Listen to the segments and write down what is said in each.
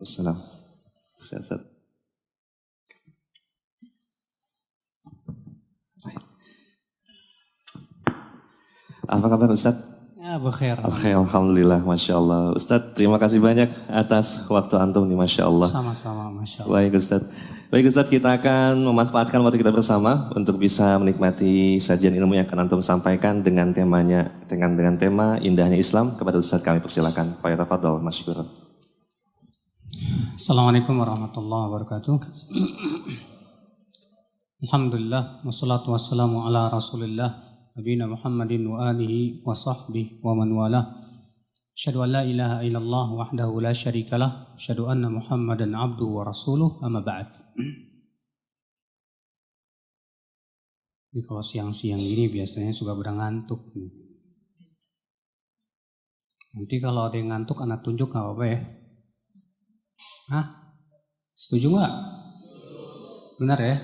Wassalam. Sehat. Apa kabar Ustaz? Ya, bukhair. Alhamdulillah, Masya Allah. Ustaz, terima kasih banyak atas waktu antum nih, Masya Allah. Sama-sama, Masya Allah. Baik Ustaz, kita akan memanfaatkan waktu kita bersama untuk bisa menikmati sajian ilmu yang akan antum sampaikan dengan temanya, dengan tema indahnya Islam. Kepada Ustaz kami persilakan. Pak Tafadhol, masykur. Assalamualaikum warahmatullahi wabarakatuh. Alhamdulillah, wassalatu wassalamu ala rasulillah, Nabiyina Muhammadin wa alihi wa sahbihi wa man walah. Asyhadu an la ilaha illallah wahdahu la syarikalah, asyhadu anna Muhammadan abduhu wa rasuluh, amma ba'd. Ini kalau siang-siang gini biasanya suka pada ngantuk. Nanti kalau ada yang ngantuk, anak tunjuk gak apa-apa ya? Hah? Setuju gak? Benar ya?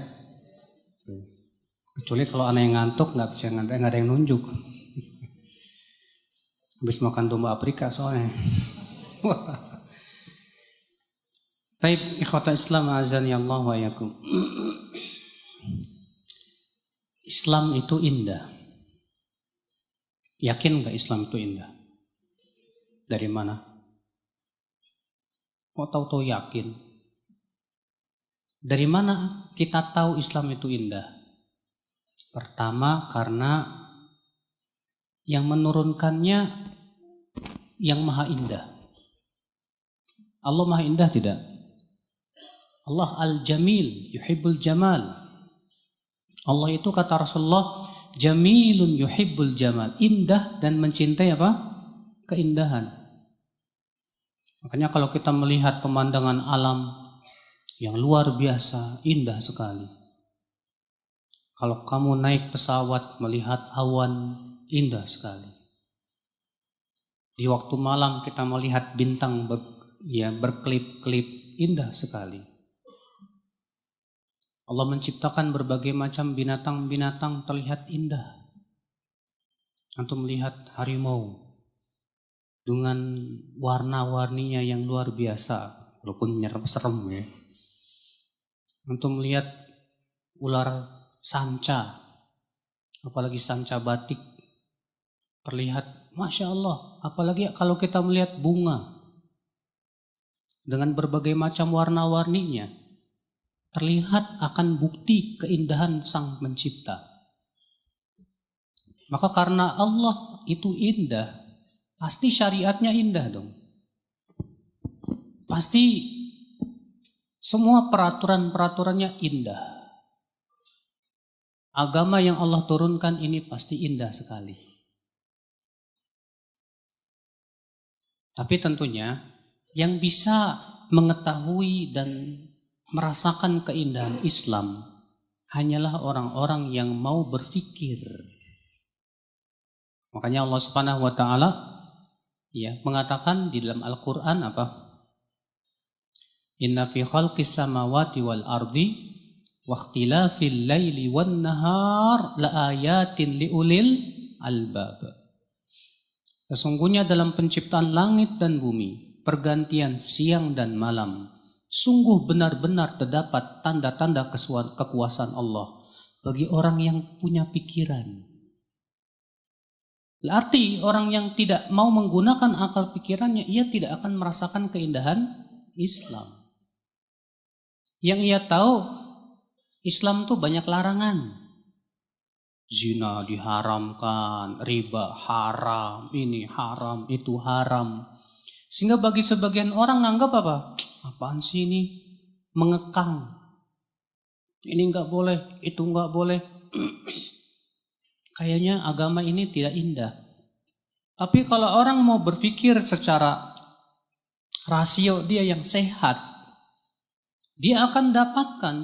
Kecuali kalau anak yang ngantuk nggak ada yang nunjuk. Habis makan domba Afrika soalnya. Taib ikhwata Islam azani Allah wa yakum. Islam itu indah. Yakin nggak Islam itu indah? Dari mana? Kok tahu-tahu yakin? Dari mana kita tahu Islam itu indah? Pertama, karena yang menurunkannya yang maha indah. Allah maha indah tidak? Allah al-jamil, yuhibbul jamal. Allah itu kata Rasulullah, jamilun yuhibbul jamal. Indah dan mencintai apa? Keindahan. Makanya kalau kita melihat pemandangan alam yang luar biasa, indah sekali. Kalau kamu naik pesawat melihat awan, indah sekali. Di waktu malam kita melihat bintang berkelip-kelip, indah sekali. Allah menciptakan berbagai macam binatang-binatang terlihat indah. Antum melihat harimau dengan warna-warninya yang luar biasa, walaupun serem ya. Antum melihat ular sanca, apalagi sanca batik, terlihat Masya Allah. Apalagi kalau kita melihat bunga dengan berbagai macam warna-warninya, terlihat akan bukti keindahan Sang Pencipta. Maka karena Allah itu indah, pasti syariatnya indah dong. Pasti semua peraturan-peraturannya indah. Agama yang Allah turunkan ini pasti indah sekali. Tapi tentunya yang bisa mengetahui dan merasakan keindahan Islam hanyalah orang-orang yang mau berfikir. Makanya Allah Subhanahu wa taala mengatakan di dalam Al-Qur'an apa? Inna fi khalqis samawati wal ardi waqtilafil laili wan nahar laayatin liulil albab. Sesungguhnya dalam penciptaan langit dan bumi, pergantian siang dan malam, sungguh benar-benar terdapat tanda-tanda kekuasaan Allah bagi orang yang punya pikiran. Berarti orang yang tidak mau menggunakan akal pikirannya, ia tidak akan merasakan keindahan Islam. Yang ia tahu, Islam tuh banyak larangan. Zina diharamkan, riba haram, ini haram, itu haram. Sehingga bagi sebagian orang nganggap apa? Apaan sih ini? Mengekang. Ini enggak boleh, itu enggak boleh. Kayaknya agama ini tidak indah. Tapi kalau orang mau berpikir secara rasio dia yang sehat, dia akan dapatkan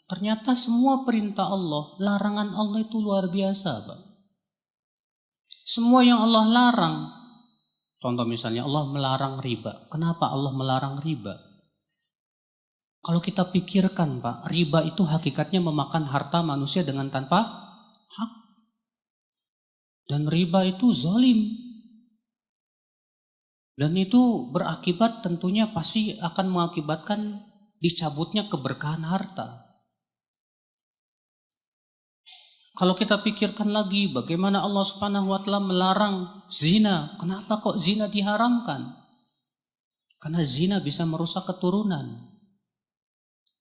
ternyata semua perintah Allah, larangan Allah itu luar biasa, Pak. Semua yang Allah larang, contoh misalnya Allah melarang riba. Kenapa Allah melarang riba? Kalau kita pikirkan, Pak, riba itu hakikatnya memakan harta manusia dengan tanpa hak. Dan riba itu zalim. Dan itu berakibat tentunya pasti akan mengakibatkan dicabutnya keberkahan harta. Kalau kita pikirkan lagi bagaimana Allah Subhanahu wa taala melarang zina. Kenapa kok zina diharamkan? Karena zina bisa merusak keturunan.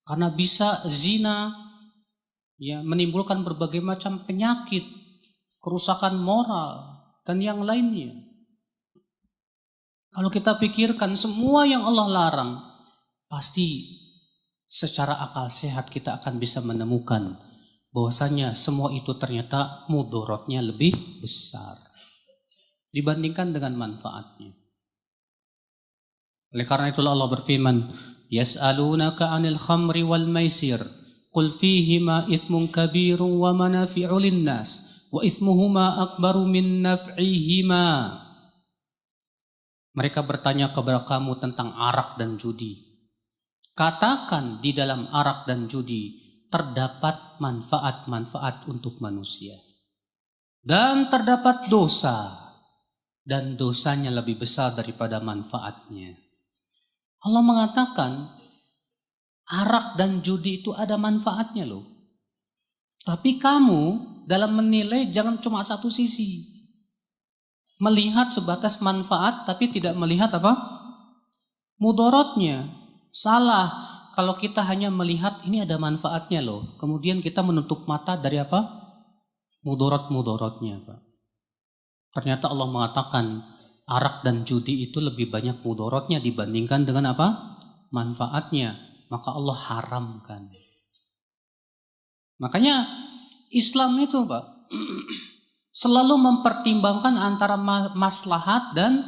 Karena bisa zina ya menimbulkan berbagai macam penyakit, kerusakan moral dan yang lainnya. Kalau kita pikirkan semua yang Allah larang, pasti secara akal sehat kita akan bisa menemukan bahwasanya semua itu ternyata mudorotnya lebih besar dibandingkan dengan manfaatnya. Oleh karena itulah Allah berfirman, "Yas'alunaka 'anil khamri wal maisir, qul fihima itsmun kabirun wa manafi'u lin-nas, wa itsmuhuma akbaru min naf'ihima." Mereka bertanya kepada kamu tentang arak dan judi. Katakan di dalam arak dan judi terdapat manfaat-manfaat untuk manusia. Dan terdapat dosa. Dan dosanya lebih besar daripada manfaatnya. Allah mengatakan arak dan judi itu ada manfaatnya loh. Tapi kamu dalam menilai jangan cuma satu sisi. Melihat sebatas manfaat tapi tidak melihat apa? Mudorotnya. Salah. Kalau kita hanya melihat ini ada manfaatnya loh. Kemudian kita menutup mata dari apa? Mudorot-mudorotnya. Pak. Ternyata Allah mengatakan arak dan judi itu lebih banyak mudorotnya dibandingkan dengan apa? Manfaatnya. Maka Allah haramkan. Makanya Islam itu Pak selalu mempertimbangkan antara maslahat dan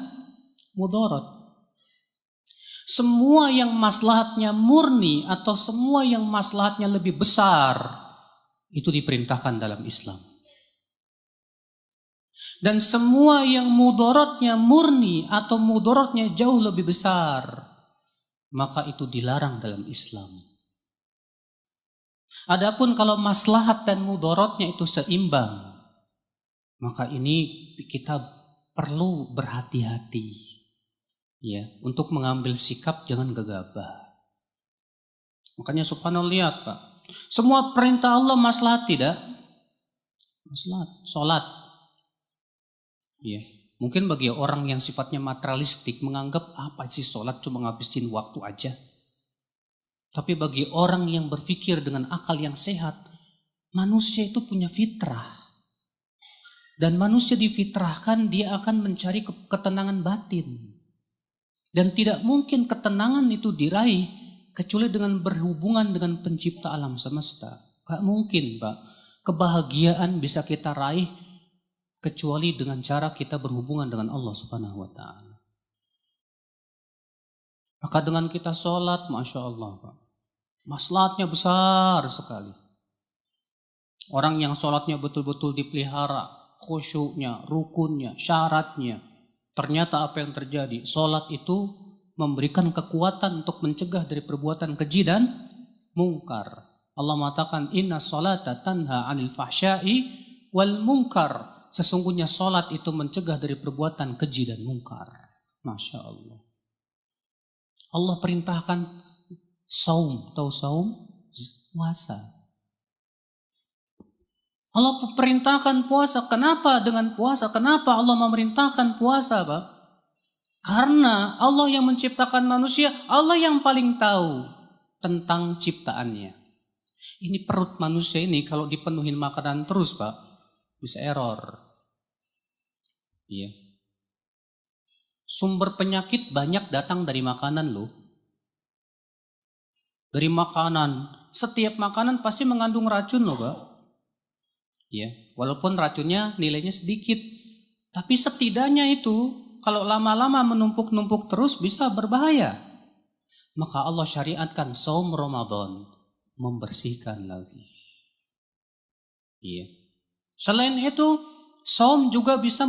mudorot. Semua yang maslahatnya murni atau semua yang maslahatnya lebih besar itu diperintahkan dalam Islam. Dan semua yang mudorotnya murni atau mudorotnya jauh lebih besar, maka itu dilarang dalam Islam. Adapun kalau maslahat dan mudorotnya itu seimbang, maka ini kita perlu berhati-hati. Ya, untuk mengambil sikap jangan gegabah. Makanya subhanallah lihat Pak. Semua perintah Allah maslahat tidak? Maslahat. Salat. Ya, mungkin bagi orang yang sifatnya materialistik menganggap apa sih salat cuma ngabisin waktu aja. Tapi bagi orang yang berpikir dengan akal yang sehat, manusia itu punya fitrah. Dan manusia difitrahkan dia akan mencari ketenangan batin. Dan tidak mungkin ketenangan itu diraih kecuali dengan berhubungan dengan pencipta alam semesta. Gak mungkin Pak. Kebahagiaan bisa kita raih kecuali dengan cara kita berhubungan dengan Allah Subhanahu wa ta'ala. Maka dengan kita sholat, Masya Allah Pak. Maslahatnya besar sekali. Orang yang sholatnya betul-betul dipelihara, khusyuknya, rukunnya, syaratnya. Ternyata apa yang terjadi? Sholat itu memberikan kekuatan untuk mencegah dari perbuatan keji dan mungkar. Allah mengatakan inna sholata tanha 'anil fahsya'i wal munkar. Sesungguhnya sholat itu mencegah dari perbuatan keji dan mungkar. Masya Allah. Allah perintahkan saum. Tahu saum? Puasa. Allah perintahkan puasa. Kenapa dengan puasa? Kenapa Allah memerintahkan puasa, Pak? Karena Allah yang menciptakan manusia, Allah yang paling tahu tentang ciptaannya. Ini perut manusia ini kalau dipenuhin makanan terus, Pak, bisa error. Iya. Sumber penyakit banyak datang dari makanan loh. Dari makanan. Setiap makanan pasti mengandung racun loh, Pak. Ya, walaupun racunnya nilainya sedikit, tapi setidaknya itu kalau lama-lama menumpuk-numpuk terus bisa berbahaya. Maka Allah syariatkan saum Ramadan, membersihkan lagi. Iya. Selain itu, saum juga bisa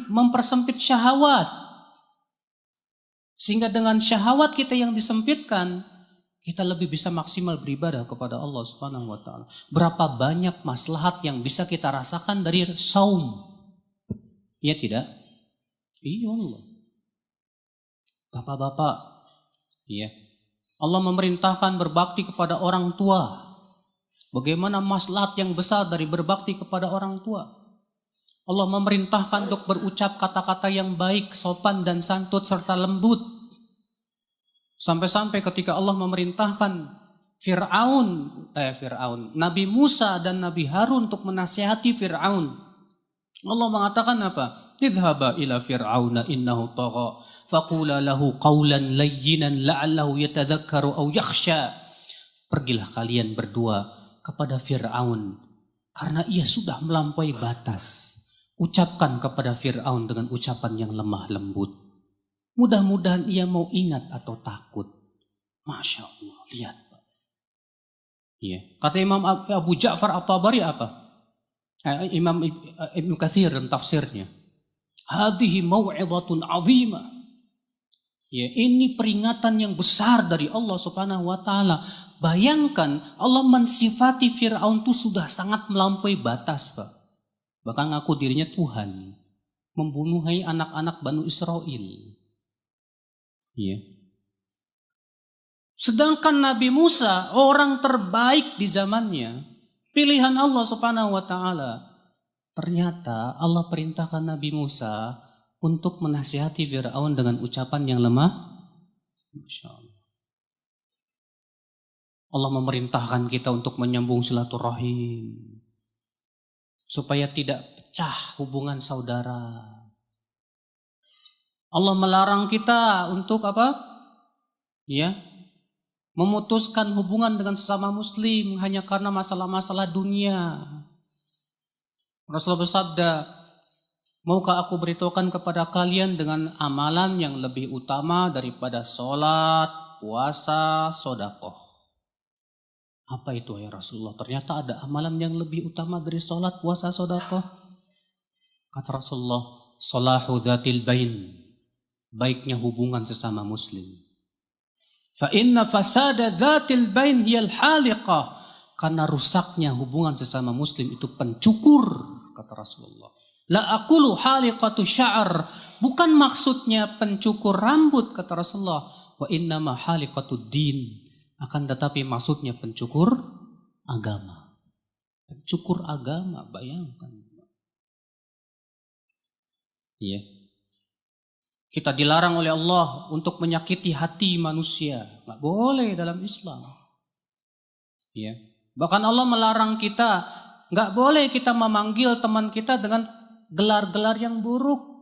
mempersempit syahwat. Sehingga dengan syahwat kita yang disempitkan, kita lebih bisa maksimal beribadah kepada Allah Subhanahu wa ta'ala. Berapa banyak maslahat yang bisa kita rasakan dari saum. Ya tidak? Iya Allah. Bapak-bapak, ya. Allah memerintahkan berbakti kepada orang tua. Bagaimana maslahat yang besar dari berbakti kepada orang tua? Allah memerintahkan untuk berucap kata-kata yang baik, sopan dan santun serta lembut. Sampai-sampai ketika Allah memerintahkan Nabi Musa dan Nabi Harun untuk menasihati Fir'aun. Allah mengatakan apa? Idhaba ila fir'auna innahu tagha faqula lahu qawlan layyinan la'allahu yatadhakkaru aw yakhsha. Pergilah kalian berdua kepada Fir'aun karena ia sudah melampaui batas. Ucapkan kepada Fir'aun dengan ucapan yang lemah lembut. Mudah-mudahan ia mau ingat atau takut. Masya Allah, lihat Pak. Ya. Kata Imam Abu Ja'far At-Tabari apa? Imam Ibn Katsir dalam tafsirnya. Hadhihi mau'izatun 'azimah. Ya, ini peringatan yang besar dari Allah Subhanahu wa taala. Bayangkan Allah mensifati Firaun itu sudah sangat melampaui batas, Pak. Bahkan ngaku dirinya Tuhan, membunuh anak-anak Banu Israel. Ya. Sedangkan Nabi Musa orang terbaik di zamannya, pilihan Allah Subhanahu wa taala. Ternyata Allah perintahkan Nabi Musa untuk menasihati Fir'aun dengan ucapan yang lemah. Masya Allah. Allah memerintahkan kita untuk menyambung silaturahim. Supaya tidak pecah hubungan saudara. Allah melarang kita untuk apa? Ya, memutuskan hubungan dengan sesama muslim hanya karena masalah-masalah dunia. Rasulullah bersabda, maukah aku beritahukan kepada kalian dengan amalan yang lebih utama daripada sholat, puasa, sodakoh? Apa itu ya Rasulullah? Ternyata ada amalan yang lebih utama dari sholat, puasa, sodakoh. Kata Rasulullah, salahu dhatil bain, baiknya hubungan sesama muslim. Fa inna fasada dhatil bain hiyal haliqah, karena rusaknya hubungan sesama muslim itu pencukur, kata Rasulullah. La aqulu haliqatu sya'ar, bukan maksudnya pencukur rambut, kata Rasulullah. Wa innama haliqatu din, akan tetapi maksudnya pencukur agama. Pencukur agama, bayangkan. Iya. Kita dilarang oleh Allah untuk menyakiti hati manusia. Nggak boleh dalam Islam. Iya. Bahkan Allah melarang kita, nggak boleh kita memanggil teman kita dengan gelar-gelar yang buruk.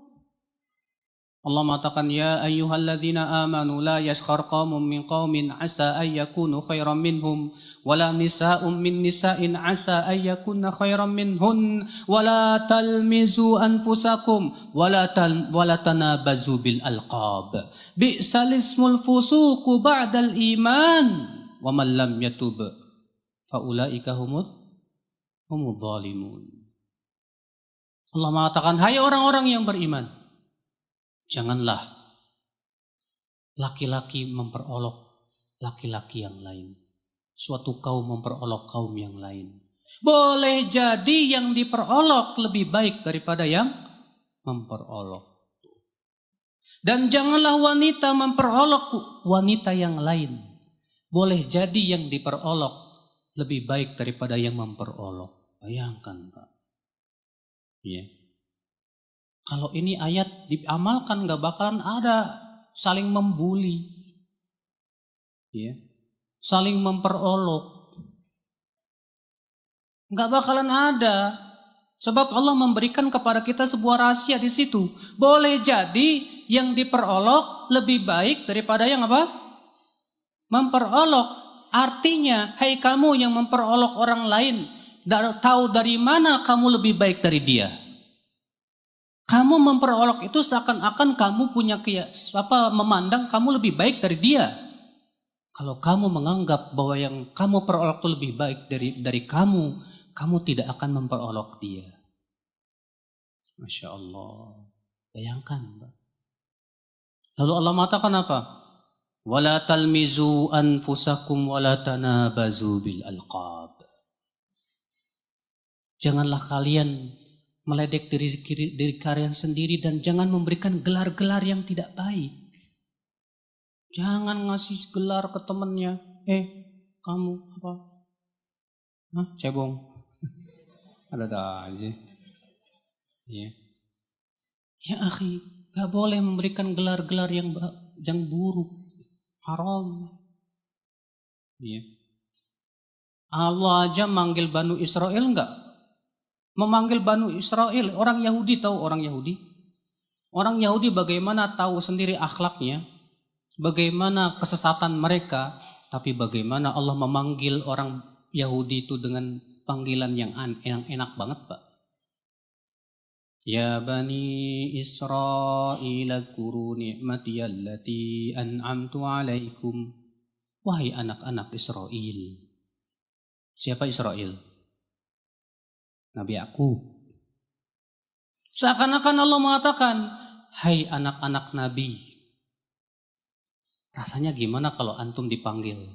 Allah mengatakan, ya ayyuhalladzina amanu la yaskhar qaumun min qaumin asa ay yakunu khairan minhum wala nisa'un min nisa'in asa ay yakunna khairan minhun wala talmizu anfusakum wala tanabazu bil alqab bi'sal ismul fusuqu ba'dal iman wa man lam yatub faulaika humud zalimun. Allah mengatakan, hai orang-orang yang beriman, janganlah laki-laki memperolok laki-laki yang lain, suatu kaum memperolok kaum yang lain. Boleh jadi yang diperolok lebih baik daripada yang memperolok. Dan janganlah wanita memperolok wanita yang lain. Boleh jadi yang diperolok lebih baik daripada yang memperolok. Bayangkan Pak. Ya. Kalau ini ayat diamalkan gak bakalan ada saling membuli. Ya. Saling memperolok. Gak bakalan ada. Sebab Allah memberikan kepada kita sebuah rahasia di situ. Boleh jadi yang diperolok lebih baik daripada yang apa? Memperolok. Artinya, hai kamu yang memperolok orang lain, tahu dari mana kamu lebih baik dari dia. Kamu memperolok itu seakan-akan kamu punya memandang kamu lebih baik dari dia. Kalau kamu menganggap bahwa yang kamu perolok itu lebih baik dari kamu, kamu tidak akan memperolok dia. Masya Allah. Bayangkan. Lalu Allah mengatakan apa? Wala talmizu anfusakum wala tanabazu bil alqab. Janganlah kalian meledek diri kalian sendiri dan jangan memberikan gelar-gelar yang tidak baik. Jangan ngasih gelar ke temennya. Kamu apa? Hah, cebong. Ada aja. Ya. Ya akhi, gak boleh memberikan gelar-gelar yang buruk. Haram. Ya. Allah aja manggil Banu Israel enggak? Memanggil Banu Israel, orang Yahudi tahu orang Yahudi? Orang Yahudi bagaimana tahu sendiri akhlaknya, bagaimana kesesatan mereka, tapi bagaimana Allah memanggil orang Yahudi itu dengan panggilan yang enak banget, Pak. Ya Bani Israel adhkuru ni'mati allati an'amtu alaikum. Wahai anak-anak Israel. Siapa Israel? Nabi Yakub. Seakan-akan Allah mengatakan, hai anak-anak Nabi. Rasanya gimana kalau antum dipanggil?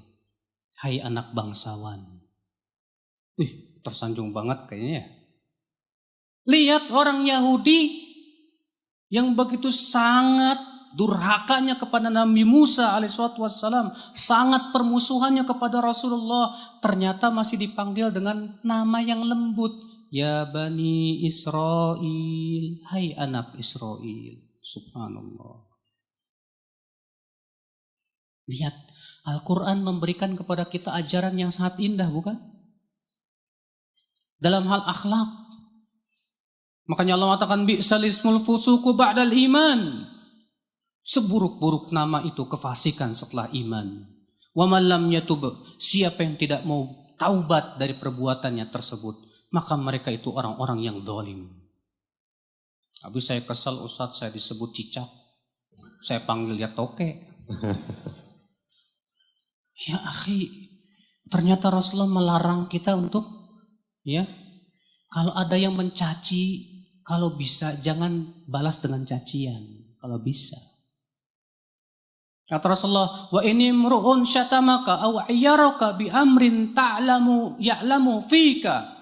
Hai anak bangsawan. Tersanjung banget kayaknya ya. Lihat orang Yahudi yang begitu sangat durhakanya kepada Nabi Musa alaihissalam, sangat permusuhannya kepada Rasulullah, ternyata masih dipanggil dengan nama yang lembut. Ya Bani Israel, hai anak Israel. Subhanallah. Lihat, Al-Quran memberikan kepada kita ajaran yang sangat indah, bukan? Dalam hal akhlak. Makanya Allah mengatakan bi'sal ismul fusuku ba'dal iman. Seburuk-buruk nama itu kefasikan setelah iman. Wa man lam yatub, siapa yang tidak mau taubat dari perbuatannya tersebut, maka mereka itu orang-orang yang zalim. Habis saya kesal Ustaz, saya disebut cicak. Saya panggil dia toke. Ya akhi, ternyata Rasulullah melarang kita untuk kalau ada yang mencaci, kalau bisa jangan balas dengan cacian, kalau bisa. Kata Rasulullah, wa ini mru'un syatamaka aw ayyaraka bi amrin ya'lamu fika.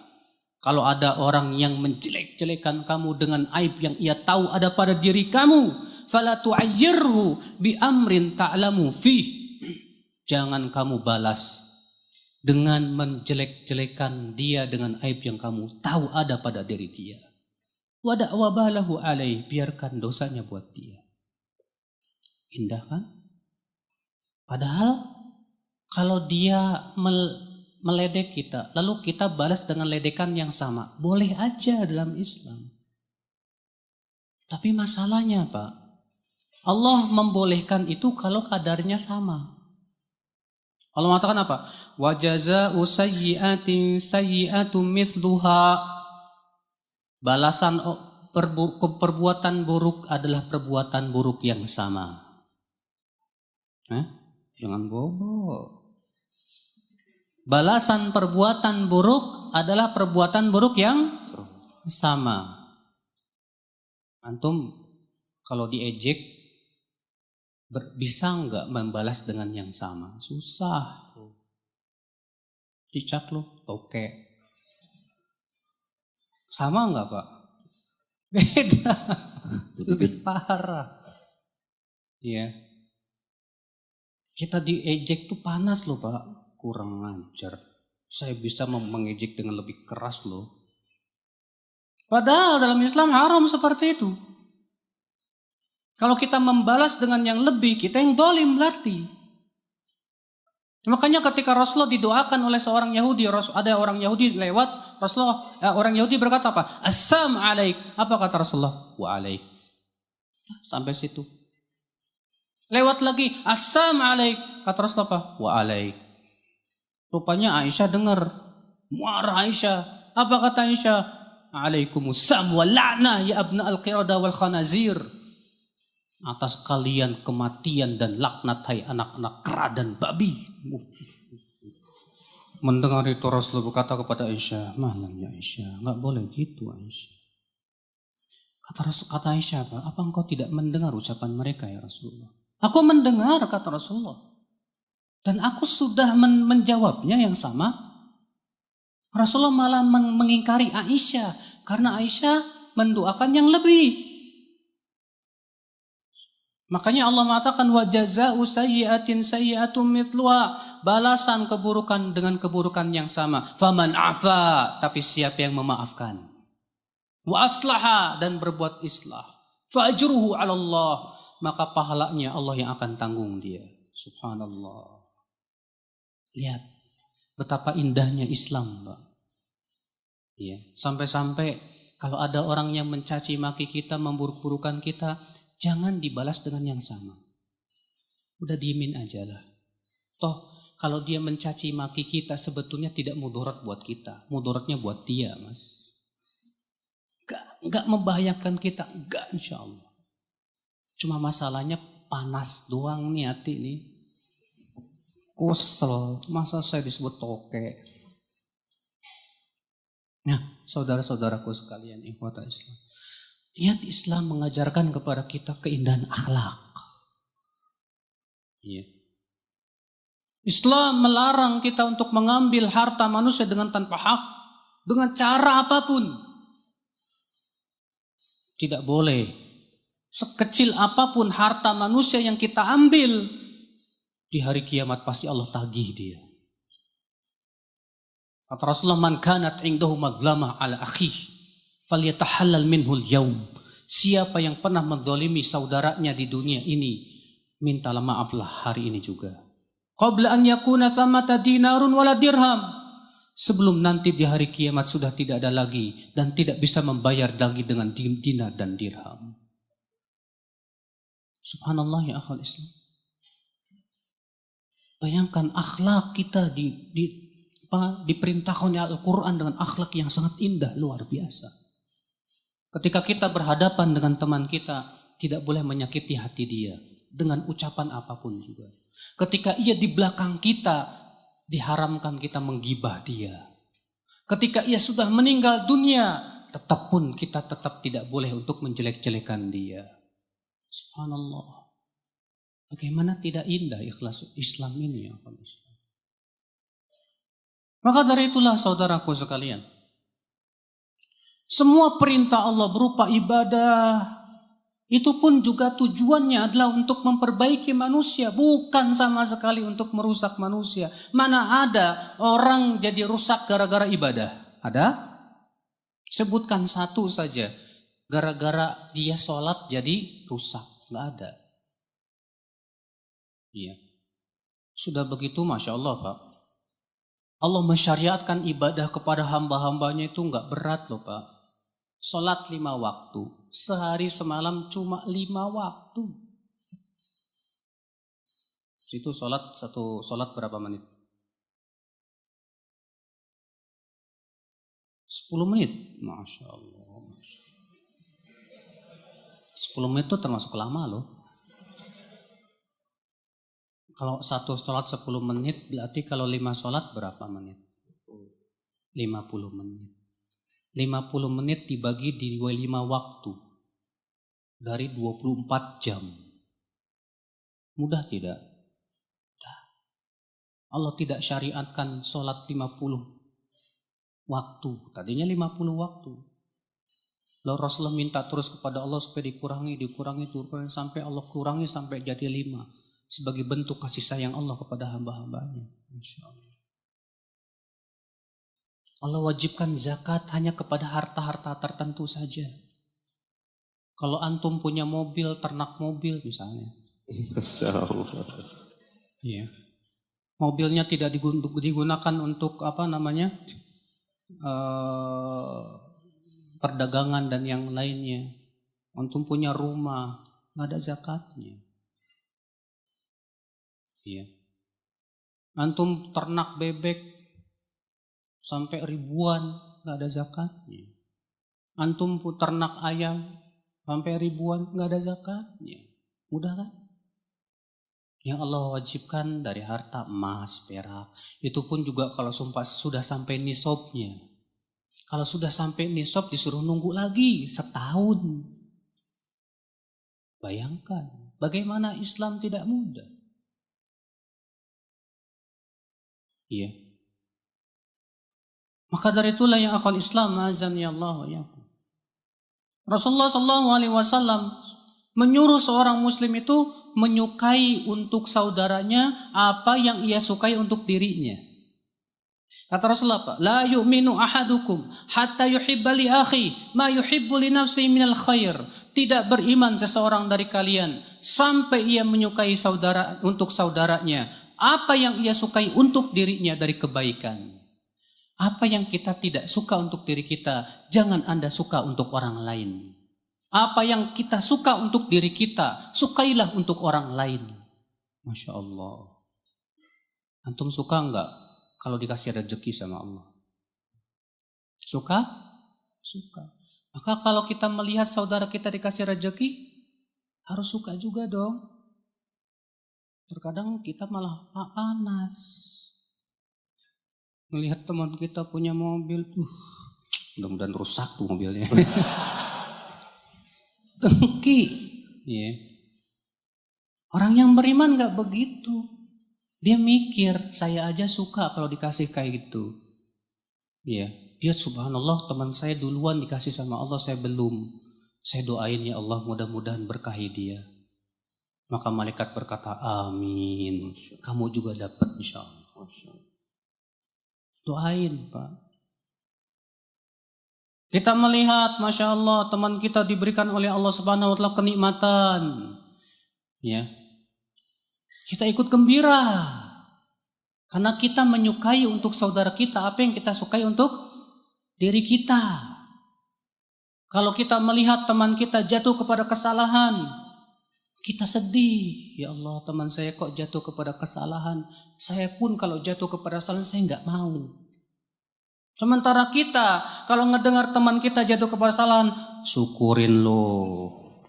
Kalau ada orang yang menjelek-jelekan kamu dengan aib yang ia tahu ada pada diri kamu, fala tu'ayyirhu bi amrin ta'lamu fih. Jangan kamu balas dengan menjelek-jelekan dia dengan aib yang kamu tahu ada pada diri dia. Wada' wabalahu alaih, biarkan dosanya buat dia. Indah kan? Padahal kalau dia meledek kita, lalu kita balas dengan ledekan yang sama, boleh aja dalam Islam. Tapi masalahnya Pak, Allah membolehkan itu kalau kadarnya sama. Allah mengatakan apa? Wa jazaa'u sayyi'atin sayyi'atun mithluha. Balasan perbuatan buruk adalah perbuatan buruk yang sama. Jangan bobo. Balasan perbuatan buruk adalah perbuatan buruk yang sama. Antum kalau diejek bisa enggak membalas dengan yang sama? Susah. Cicak lo, toke. Sama enggak Pak? Beda. Lebih parah. Iya. Kita diejek tuh panas loh Pak. Kurang ajar. Saya bisa mengejek dengan lebih keras loh. Padahal dalam Islam haram seperti itu. Kalau kita membalas dengan yang lebih, kita yang zalim berarti. Makanya ketika Rasulullah didoakan oleh seorang Yahudi, ada orang Yahudi lewat, orang Yahudi berkata apa? Assalamu alaik. Apa kata Rasulullah? Wa alaik. Sampai situ. Lewat lagi, assalamu alaik. Kata Rasulullah apa? Wa alaik. Rupanya Aisyah dengar. Marah Aisyah. Apa kata Aisyah? Alaikumussalam wa la'nah ya abna al-qirada wal khanazir. Atas kalian kematian dan laknat hai anak-anak kera dan babi. Mendengar itu Rasulullah berkata kepada Aisyah, malam ya Aisyah, enggak boleh gitu Aisyah. Kata Aisyah, apa engkau tidak mendengar ucapan mereka ya Rasulullah? Aku mendengar kata Rasulullah. Dan aku sudah menjawabnya yang sama. Rasulullah malah mengingkari Aisyah karena Aisyah mendoakan yang lebih. Makanya Allah mengatakan wa jazaa'u sayyi'atin sayyi'atun mithluha, balasan keburukan dengan keburukan yang sama. Faman afa, tapi siapa yang memaafkan. Wa aslaha, dan berbuat islah. Fa ajruhu 'ala Allah, maka pahalanya Allah yang akan tanggung dia. Subhanallah. Lihat betapa indahnya Islam, Pak. Ya, sampai-sampai kalau ada orang yang mencaci maki kita, memburuk-burukan kita, jangan dibalas dengan yang sama. Udah diemin aja lah. Toh kalau dia mencaci maki kita sebetulnya tidak mudarat buat kita. Mudaratnya buat dia, Mas. Gak membahayakan kita. Gak, insya Allah. Cuma masalahnya panas doang nih hati nih. Kusel. Masa saya disebut toke. Nah, saudara-saudaraku sekalian, ikhwata Islam. Lihat Islam mengajarkan kepada kita keindahan akhlak. Iya. Islam melarang kita untuk mengambil harta manusia dengan tanpa hak. Dengan cara apapun. Tidak boleh. Sekecil apapun harta manusia yang kita ambil, di hari kiamat pasti Allah tagih dia. Kata Rasulullah, man kanat indahu maglamah ala akhih falyatahallal minhul yaum. Siapa yang pernah menzalimi saudaranya di dunia ini, mintalah maaflah hari ini juga. Qabla an yakuna thamata dinarun wala dirham. Sebelum nanti di hari kiamat sudah tidak ada lagi dan tidak bisa membayar lagi dengan dinar dan dirham. Subhanallah ya akhwal Islam. Bayangkan akhlak kita diperintahkan oleh Al-Quran dengan akhlak yang sangat indah, luar biasa. Ketika kita berhadapan dengan teman kita, tidak boleh menyakiti hati dia dengan ucapan apapun juga. Ketika ia di belakang kita, diharamkan kita menggibah dia. Ketika ia sudah meninggal dunia, kita tetap tidak boleh untuk menjelek-jelekan dia. Subhanallah. Bagaimana tidak indah ikhlas Islam ini ya Allah. Maka dari itulah saudaraku sekalian, semua perintah Allah berupa ibadah, itu pun juga tujuannya adalah untuk memperbaiki manusia, bukan sama sekali untuk merusak manusia. Mana ada orang jadi rusak gara-gara ibadah? Ada? Sebutkan satu saja, gara-gara dia sholat jadi rusak. Nggak ada. Iya. Sudah begitu Masya Allah Pak. Allah mensyariatkan ibadah kepada hamba-hambanya itu nggak berat loh Pak. Sholat 5 waktu. Sehari semalam cuma 5 waktu. Itu satu sholat berapa menit? 10 menit. Masya Allah. 10 menit itu termasuk lama loh. Kalau satu sholat 10 menit, berarti kalau 5 sholat berapa menit? 50 menit. 50 menit dibagi di 5 waktu. Dari 24 jam. Mudah tidak? Mudah. Allah tidak syariatkan sholat 50 waktu. Tadinya 50 waktu. Lalu Rasulullah minta terus kepada Allah supaya dikurangi sampai Allah kurangi sampai jadi 5. Sebagai bentuk kasih sayang Allah kepada hamba-hambanya. Masya Allah. Allah wajibkan zakat hanya kepada harta-harta tertentu saja. Kalau antum punya mobil, ternak mobil misalnya. Masya Allah. Iya. Mobilnya tidak digunakan untuk perdagangan dan yang lainnya. Antum punya rumah, nggak ada zakatnya. Iya. Antum ternak bebek sampai ribuan, nggak ada zakatnya. Antum ternak ayam sampai ribuan, nggak ada zakatnya. Mudah kan? Yang Allah wajibkan dari harta emas, perak. Itu pun juga kalau sudah sampai nisabnya. Kalau sudah sampai nisab disuruh nunggu lagi setahun. Bayangkan bagaimana Islam tidak mudah. Iya. Maka dari itulah yang Islam azan ya Allah wa yakum. Rasulullah SAW Menyuruh seorang muslim itu menyukai untuk saudaranya apa yang ia sukai untuk dirinya. Kata Rasulullah apa? La yu'minu ahadukum hatta yuhibba li akhi ma yuhibbu li nafsihi minal khair. Tidak beriman seseorang dari kalian sampai ia menyukai saudara untuk saudaranya apa yang ia sukai untuk dirinya dari kebaikan. Apa yang kita tidak suka untuk diri kita, jangan Anda suka untuk orang lain. Apa yang kita suka untuk diri kita, sukailah untuk orang lain. Masya Allah. Antum suka enggak kalau dikasih rezeki sama Allah? Suka? Suka. Maka kalau kita melihat saudara kita dikasih rezeki, harus suka juga dong. Terkadang kita malah panas. Melihat teman kita punya mobil, mudah-mudahan rusak tuh mobilnya. Dengki. Ya. Orang yang beriman gak begitu. Dia mikir, saya aja suka kalau dikasih kayak gitu. Ya. Dia subhanallah teman saya duluan dikasih sama Allah, saya belum. Saya doain ya Allah mudah-mudahan berkahi dia. Maka malaikat berkata amin. Kamu juga dapat insya Allah. Doain Pak. Kita melihat Masya Allah teman kita diberikan oleh Allah Subhanahu wa Ta'ala kenikmatan. Ya. Kita ikut gembira. Karena kita menyukai untuk saudara kita apa yang kita sukai untuk diri kita. Kalau kita melihat teman kita jatuh kepada kesalahan, kita sedih. Ya Allah, teman saya kok jatuh kepada kesalahan. Saya pun kalau jatuh kepada kesalahan saya nggak mau. Sementara kita kalau ngedengar teman kita jatuh kepada kesalahan, syukurin loh.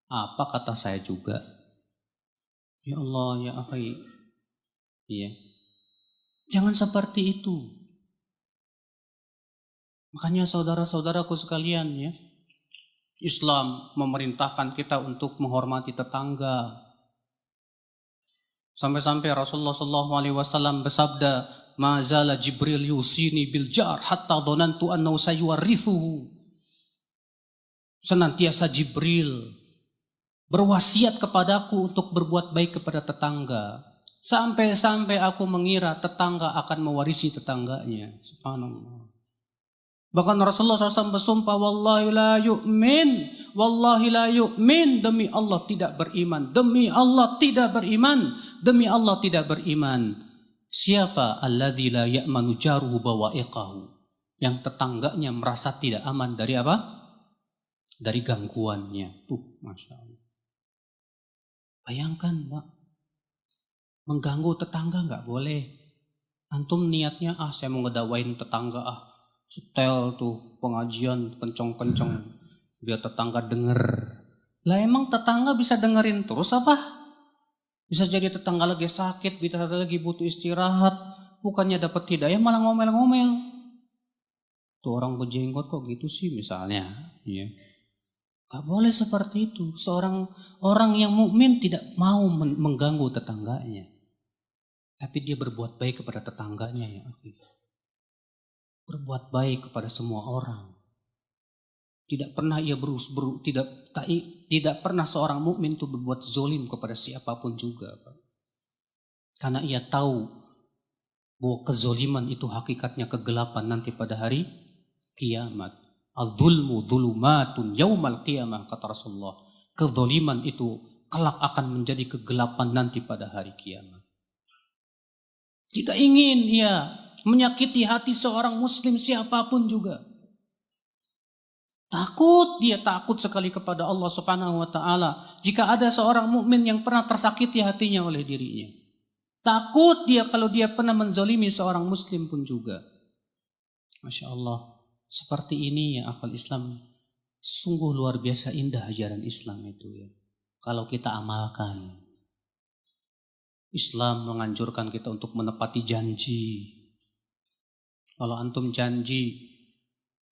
Apa kata saya juga? Ya Allah, ya akhi. Iya. Jangan seperti itu. Makanya saudara-saudaraku sekalian ya, Islam memerintahkan kita untuk menghormati tetangga. Sampai-sampai Rasulullah SAW bersabda, "Ma zala Jibril yusini bil jar hatta dhanantu annahu sayuwarithuhu." Senantiasa Jibril berwasiat kepadaku untuk berbuat baik kepada tetangga. Sampai-sampai aku mengira tetangga akan mewarisi tetangganya. Subhanallah. Bahkan Rasulullah SAW bersumpah, wallahi la yu'min, wallahi la yu'min, demi Allah tidak beriman, demi Allah tidak beriman, demi Allah tidak beriman. Siapa alladzi la ya'manu jaruhu bawa'iqahu, yang tetangganya merasa tidak aman dari apa? Dari gangguannya. Tuh, Masya Allah. Bayangkan Pak, mengganggu tetangga nggak boleh. Antum niatnya, saya mau ngedawain tetangga, setel tuh pengajian kenceng-kenceng biar tetangga denger. Lah emang tetangga bisa dengerin terus apa? Bisa jadi tetangga lagi sakit, bisa lagi butuh istirahat, bukannya dapat hidayah malah ngomel-ngomel. Tuh orang berjenggot kok gitu sih misalnya, ya. Gak boleh seperti itu. Seorang orang yang mukmin tidak mau mengganggu tetangganya, tapi dia berbuat baik kepada tetangganya ya. Berbuat baik kepada semua orang. Tidak pernah ia tidak pernah seorang mukmin itu berbuat zolim kepada siapapun juga, Pak. Karena ia tahu bahwa kezoliman itu hakikatnya kegelapan nanti pada hari kiamat. Al-zulmu dhulumatun yaumal qiyamah, kata Rasulullah. Kezoliman itu kelak akan menjadi kegelapan nanti pada hari kiamat. Tidak ingin ia menyakiti hati seorang muslim siapapun juga. Dia takut sekali kepada Allah Subhanahu wa taala jika ada seorang mukmin yang pernah tersakiti hatinya oleh dirinya. Takut dia kalau dia pernah menzalimi seorang muslim pun juga. Masya Allah. Seperti ini ya akal Islam. Sungguh luar biasa indah ajaran Islam itu ya. Kalau kita amalkan. Islam menganjurkan kita untuk menepati janji. Kalau antum janji,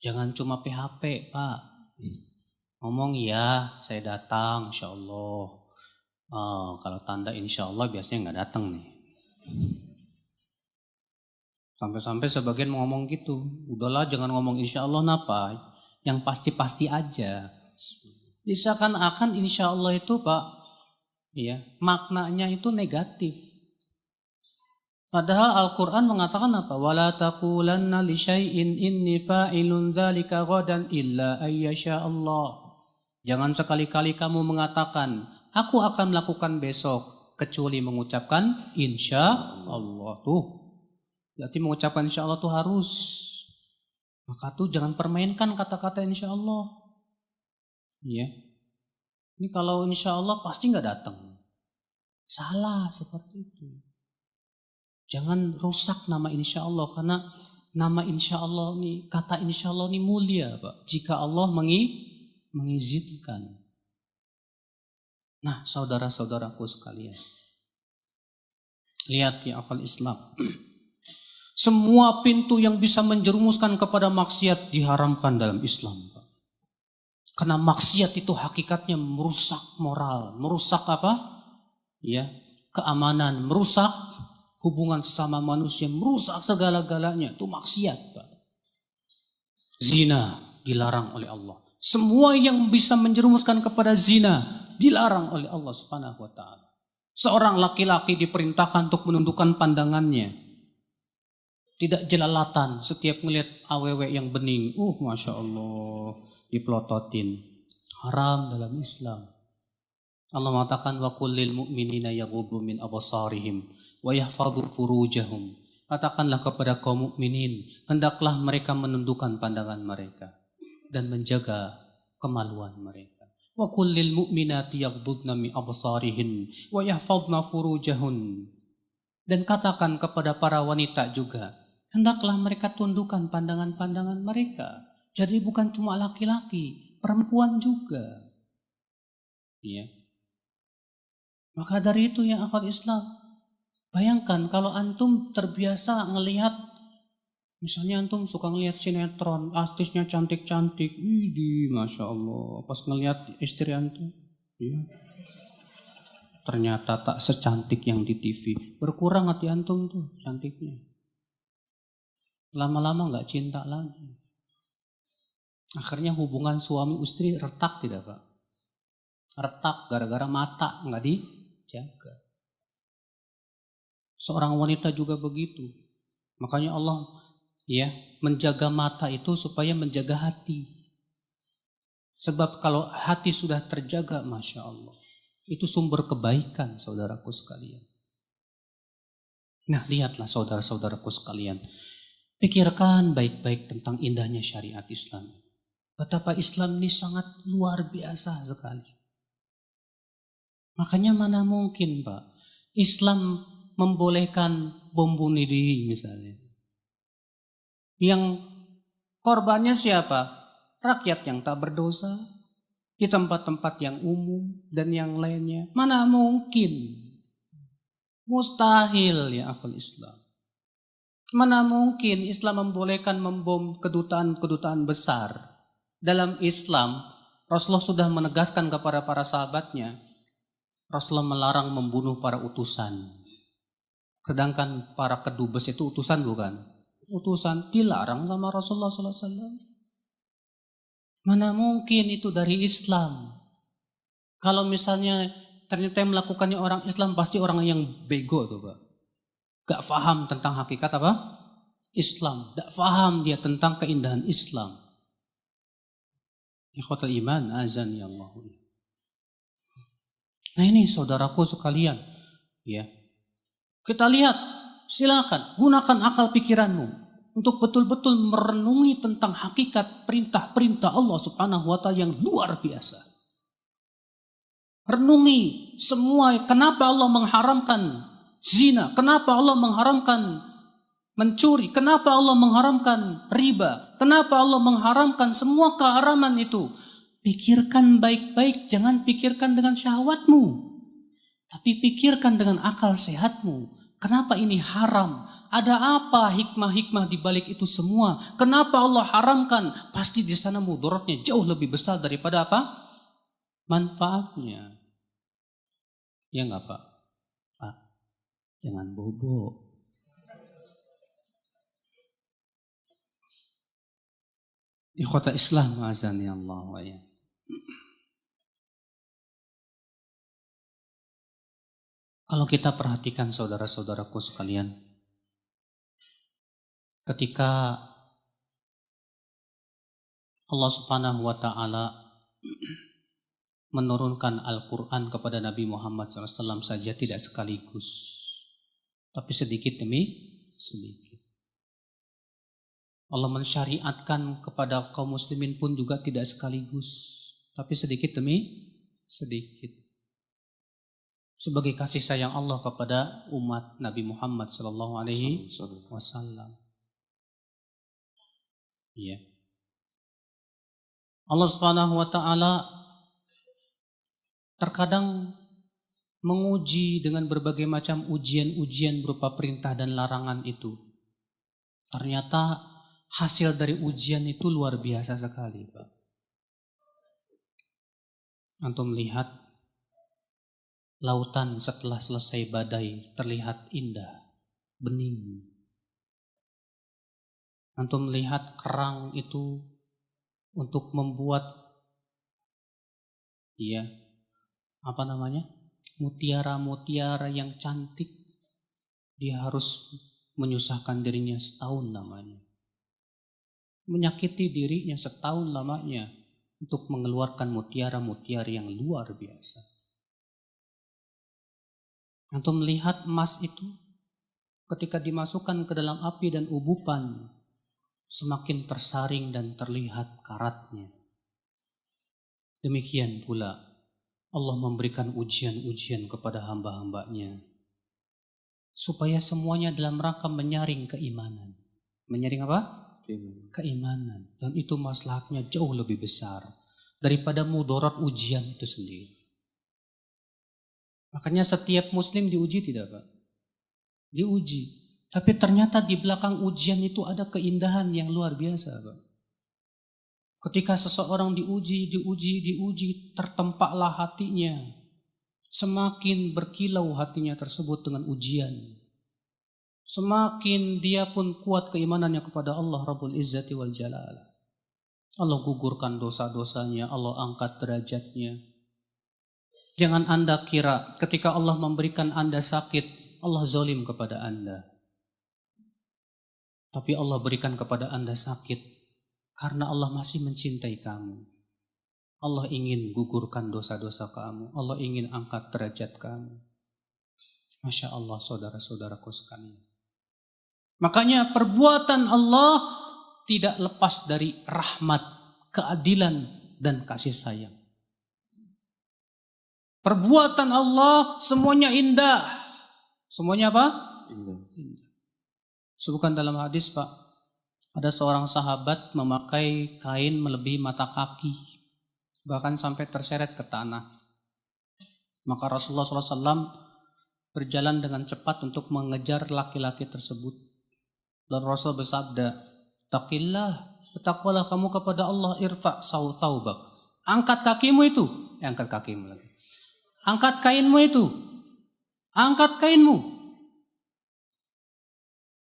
jangan cuma PHP, Pak. Ngomong ya, saya datang, insya Allah. Kalau tanda insya Allah biasanya nggak datang nih. Sampai-sampai sebagian ngomong gitu. Udahlah jangan ngomong insya Allah, napa? Yang pasti-pasti aja. Seakan-akan insya Allah itu Pak, ya, maknanya itu negatif. Padahal Al-Quran mengatakan apa? وَلَا تَقُولَنَّ لِشَيْءٍ إِنِّي فَاعِلٌ ذَلِكَ غَدًا إِلَّا أَن يَشَاءَ اللَّهُ. Jangan sekali-kali kamu mengatakan, aku akan melakukan besok, kecuali mengucapkan insya Allah. Tuh, berarti mengucapkan insya Allah tuh harus. Maka tuh jangan permainkan kata-kata insya Allah. Ya. Ini kalau insya Allah pasti nggak datang. Salah seperti itu. Jangan rusak nama insya Allah, karena nama insya Allah ini, kata insya Allah ini mulia Pak. Jika Allah mengizinkan. Nah, saudara-saudaraku sekalian, lihat ya akal Islam. Semua pintu yang bisa menjerumuskan kepada maksiat diharamkan dalam Islam Pak. Karena maksiat itu hakikatnya merusak moral, merusak apa? Ya, keamanan, merusak hubungan sesama manusia, merusak segala-galanya. Itu maksiat Pak. Zina dilarang oleh Allah. Semua yang bisa menjerumuskan kepada zina dilarang oleh Allah Subhanahu wa taala. Seorang laki-laki diperintahkan untuk menundukkan pandangannya. Tidak jelalatan setiap melihat awewe yang bening. Masya Allah, dipelototin. Haram dalam Islam. Allah mengatakan wa kullil mu'minina yaghuddu min absarihim wa yahfadhu furujahum. Katakanlah kepada kaum mukminin, hendaklah mereka menundukkan pandangan mereka dan menjaga kemaluan mereka. Wa kullil mu'minati yaghuddna min absarihin wa yahfadhna furujahun. Dan katakan kepada para wanita juga, hendaklah mereka tundukkan pandangan-pandangan mereka. Jadi bukan cuma laki-laki, perempuan juga. Ya. Maka dari itu yang akal Islam, bayangkan kalau antum terbiasa ngelihat, misalnya antum suka ngelihat sinetron, artisnya cantik-cantik, widih, masya Allah. Pas ngelihat istri antum, ya, ternyata tak secantik yang di TV. Berkurang hati antum tuh cantiknya. Lama-lama nggak cinta lagi. Akhirnya hubungan suami istri retak tidak Pak? Retak gara-gara mata nggak dijaga. Seorang wanita juga begitu. Makanya Allah ya menjaga mata itu supaya menjaga hati. Sebab kalau hati sudah terjaga, masya Allah, itu sumber kebaikan saudaraku sekalian. Nah lihatlah saudara-saudaraku sekalian, pikirkan baik-baik tentang indahnya syariat Islam. Betapa Islam ini sangat luar biasa sekali. Makanya mana mungkin Pak, Islam membolehkan bom bunuh diri misalnya. Yang korbannya siapa? Rakyat yang tak berdosa, di tempat-tempat yang umum dan yang lainnya. Mana mungkin? Mustahil ya akal Islam. Mana mungkin Islam membolehkan membom kedutaan-kedutaan besar. Dalam Islam, Rasulullah sudah menegaskan kepada para sahabatnya, Rasulullah melarang membunuh para utusan. Sedangkan para kedubes itu utusan bukan? Utusan, dilarang sama Rasulullah SAW. Mana mungkin itu dari Islam? Kalau misalnya ternyata yang melakukannya orang Islam, pasti orang yang bego tuh Pak. Gak paham tentang hakikat apa? Islam. Gak paham dia tentang keindahan Islam. Ikhwatul iman, azan ya Allah. Nah ini saudaraku sekalian, ya. Kita lihat, silakan gunakan akal pikiranmu untuk betul-betul merenungi tentang hakikat perintah-perintah Allah Subhanahu wa taala yang luar biasa. Renungi semua, kenapa Allah mengharamkan zina, kenapa Allah mengharamkan mencuri, kenapa Allah mengharamkan riba, kenapa Allah mengharamkan semua keharaman itu. Pikirkan baik-baik, jangan pikirkan dengan syahwatmu. Tapi pikirkan dengan akal sehatmu. Kenapa ini haram? Ada apa hikmah-hikmah di balik itu semua? Kenapa Allah haramkan? Pasti di sana mudaratnya jauh lebih besar daripada apa? Manfaatnya. Ya enggak Pak? Pak, jangan bobo. Ikhwata Islam azani Allah wa ya. Kalau kita perhatikan saudara-saudaraku sekalian, ketika Allah Subhanahu wa Ta'ala menurunkan Al-Quran kepada Nabi Muhammad SAW saja tidak sekaligus, tapi sedikit demi sedikit. Allah mensyariatkan kepada kaum muslimin pun juga tidak sekaligus, tapi sedikit demi sedikit. Sebagai kasih sayang Allah kepada umat Nabi Muhammad SAW. Ya. Allah Subhanahu wa Ta'ala terkadang menguji dengan berbagai macam ujian-ujian berupa perintah dan larangan itu. Ternyata hasil dari ujian itu luar biasa sekali, Pak. Antum lihat lautan setelah selesai badai terlihat indah, bening. Antum lihat kerang itu untuk membuat mutiara-mutiara yang cantik, dia harus menyusahkan dirinya setahun lamanya, menyakiti dirinya setahun lamanya untuk mengeluarkan mutiara-mutiara yang luar biasa. Antum melihat emas itu ketika dimasukkan ke dalam api dan ubupan semakin tersaring dan terlihat karatnya. Demikian pula Allah memberikan ujian-ujian kepada hamba-hambanya supaya semuanya dalam rangka menyaring keimanan. Menyaring apa? Keimanan. Dan itu maslahatnya jauh lebih besar daripada mudarat ujian itu sendiri. Makanya setiap muslim diuji tidak, Pak? Diuji. Tapi ternyata di belakang ujian itu ada keindahan yang luar biasa, Pak. Ketika seseorang diuji, tertempaklah hatinya. Semakin berkilau hatinya tersebut dengan ujian. Semakin dia pun kuat keimanannya kepada Allah Rabbul Izzati wal Jalal. Allah gugurkan dosa-dosanya, Allah angkat derajatnya. Jangan Anda kira ketika Allah memberikan Anda sakit, Allah zalim kepada Anda. Tapi Allah berikan kepada Anda sakit karena Allah masih mencintai kamu. Allah ingin gugurkan dosa-dosa kamu. Allah ingin angkat derajat kamu. Masya Allah saudara-saudaraku sekalian. Makanya perbuatan Allah tidak lepas dari rahmat, keadilan, dan kasih sayang. Perbuatan Allah semuanya indah. Semuanya apa? Indah. Sebutkan dalam hadis, Pak, ada seorang sahabat memakai kain melebihi mata kaki, bahkan sampai terseret ke tanah. Maka Rasulullah SAW berjalan dengan cepat untuk mengejar laki-laki tersebut. Dan Rasul bersabda, "Taqillah, bertakwalah kamu kepada Allah, irfa' thawbak." Angkat kakimu itu, angkat kakimu lagi. Angkat kainmu itu. Angkat kainmu.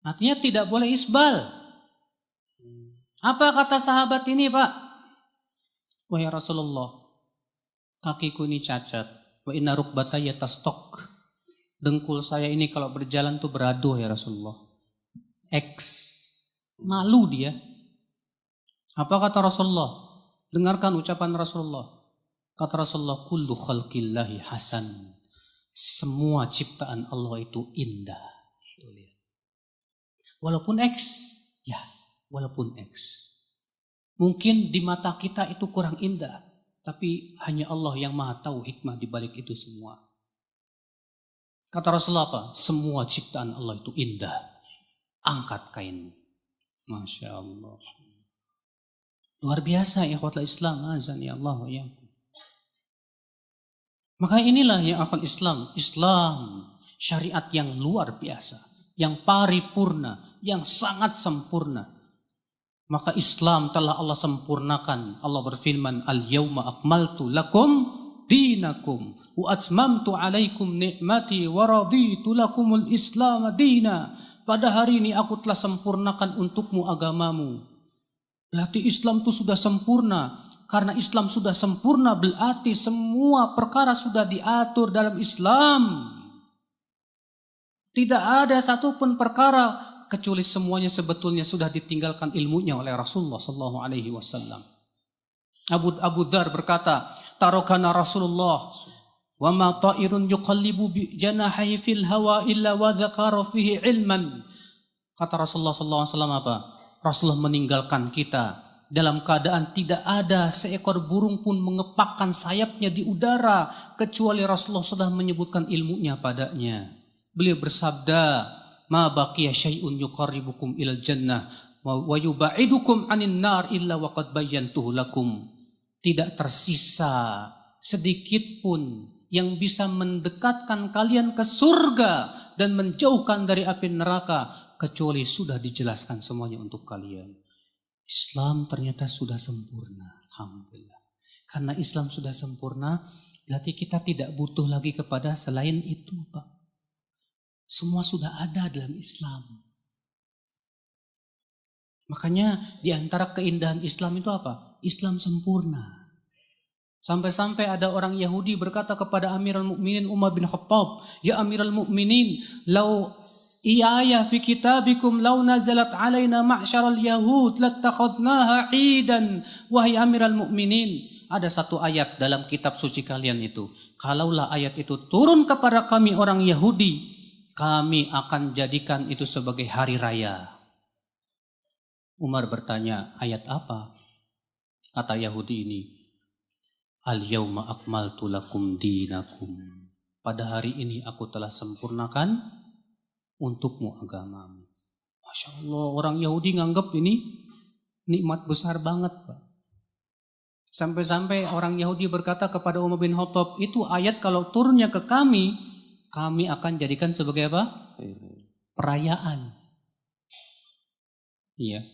Artinya tidak boleh isbal. Apa kata sahabat ini, Pak? Wahai Rasulullah, kakiku ini cacat. Wa inna rukbataya tastok. Dengkul saya ini kalau berjalan tuh beraduh ya Rasulullah. Malu dia. Apa kata Rasulullah? Dengarkan ucapan Rasulullah. Kata Rasulullah, kullu khalqillahi hasan. Semua ciptaan Allah itu indah. Walaupun walaupun mungkin di mata kita itu kurang indah, tapi hanya Allah yang Maha tahu hikmah di balik itu semua. Kata Rasulullah apa? Semua ciptaan Allah itu indah. Angkat kainmu. Masya Allah. Luar biasa ikhwatul Islam. Azani Allah wa iyyakum. Maka inilah yang akan Islam syariat yang luar biasa, yang paripurna, yang sangat sempurna. Maka Islam telah Allah sempurnakan. Allah berfirman, "Al-yauma akmaltu lakum dinakum wa atmamtu alaikum ni'mati wa raditu lakumul Islam dina." Pada hari ini aku telah sempurnakan untukmu agamamu. Berarti Islam itu sudah sempurna. Karena Islam sudah sempurna berarti semua perkara sudah diatur dalam Islam. Tidak ada satupun perkara kecuali semuanya sebetulnya sudah ditinggalkan ilmunya oleh Rasulullah sallallahu alaihi wasallam. Abu Dzar berkata, "Tarokana Rasulullah wa ma ta'irun yuqallibu bi janahihi fil hawa illa wa dzakara fihi ilman." Kata Rasulullah sallallahu alaihi wasallam apa? Rasulullah meninggalkan kita dalam keadaan tidak ada seekor burung pun mengepakkan sayapnya di udara kecuali Rasulullah sudah menyebutkan ilmunya padanya. Beliau bersabda, "Ma baqiya syai'un yuqarribukum ilal jannah wa yubaidukum 'anil nar illa waqad bayyantuhu lakum." Tidak tersisa sedikit pun yang bisa mendekatkan kalian ke surga dan menjauhkan dari api neraka kecuali sudah dijelaskan semuanya untuk kalian. Islam ternyata sudah sempurna. Alhamdulillah. Karena Islam sudah sempurna, berarti kita tidak butuh lagi kepada selain itu, Pak. Semua sudah ada dalam Islam. Makanya di antara keindahan Islam itu apa? Islam sempurna. Sampai-sampai ada orang Yahudi berkata kepada Amirul Mukminin Umar bin Khattab, "Ya Amirul Mukminin, lau iyaya fi kitabikum lau nazalat alaina ma'syaral yahud lattakhadnaha 'idan." Wahai Amirul Mukminin, ada satu ayat dalam kitab suci kalian itu. Kalaulah ayat itu turun kepada kami orang Yahudi, kami akan jadikan itu sebagai hari raya. Umar bertanya, ayat apa? Kata Yahudi ini, "Al-yawma akmaltu lakum dinakum." Pada hari ini aku telah sempurnakan untukmu agamamu. Masya Allah, orang Yahudi nganggap ini nikmat besar banget, Pak. Sampai-sampai orang Yahudi berkata kepada Umar bin Khattab, itu ayat kalau turunnya ke kami akan jadikan sebagai apa? Perayaan. Iya.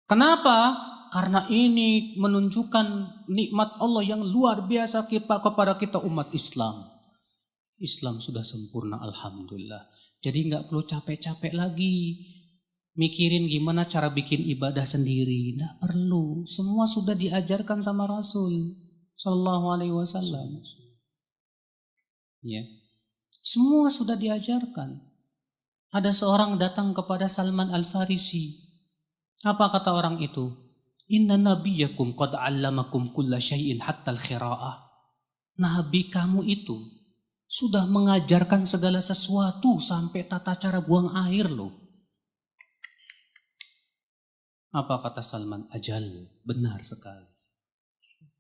Kenapa? Karena ini menunjukkan nikmat Allah yang luar biasa kepada kita umat Islam. Islam sudah sempurna, alhamdulillah. Jadi nggak perlu capek-capek lagi mikirin gimana cara bikin ibadah sendiri. Nggak perlu. Semua sudah diajarkan sama Rasul Sallallahu Alaihi Wasallam. Ya, semua sudah diajarkan. Ada seorang datang kepada Salman Al-Farisi. Apa kata orang itu? "Inna nabiyakum qad 'allamakum kulla syai'in hatta al-khira'ah." Nabi kamu itu sudah mengajarkan segala sesuatu sampai tata cara buang air loh. Apa kata Salman? Ajal, benar sekali.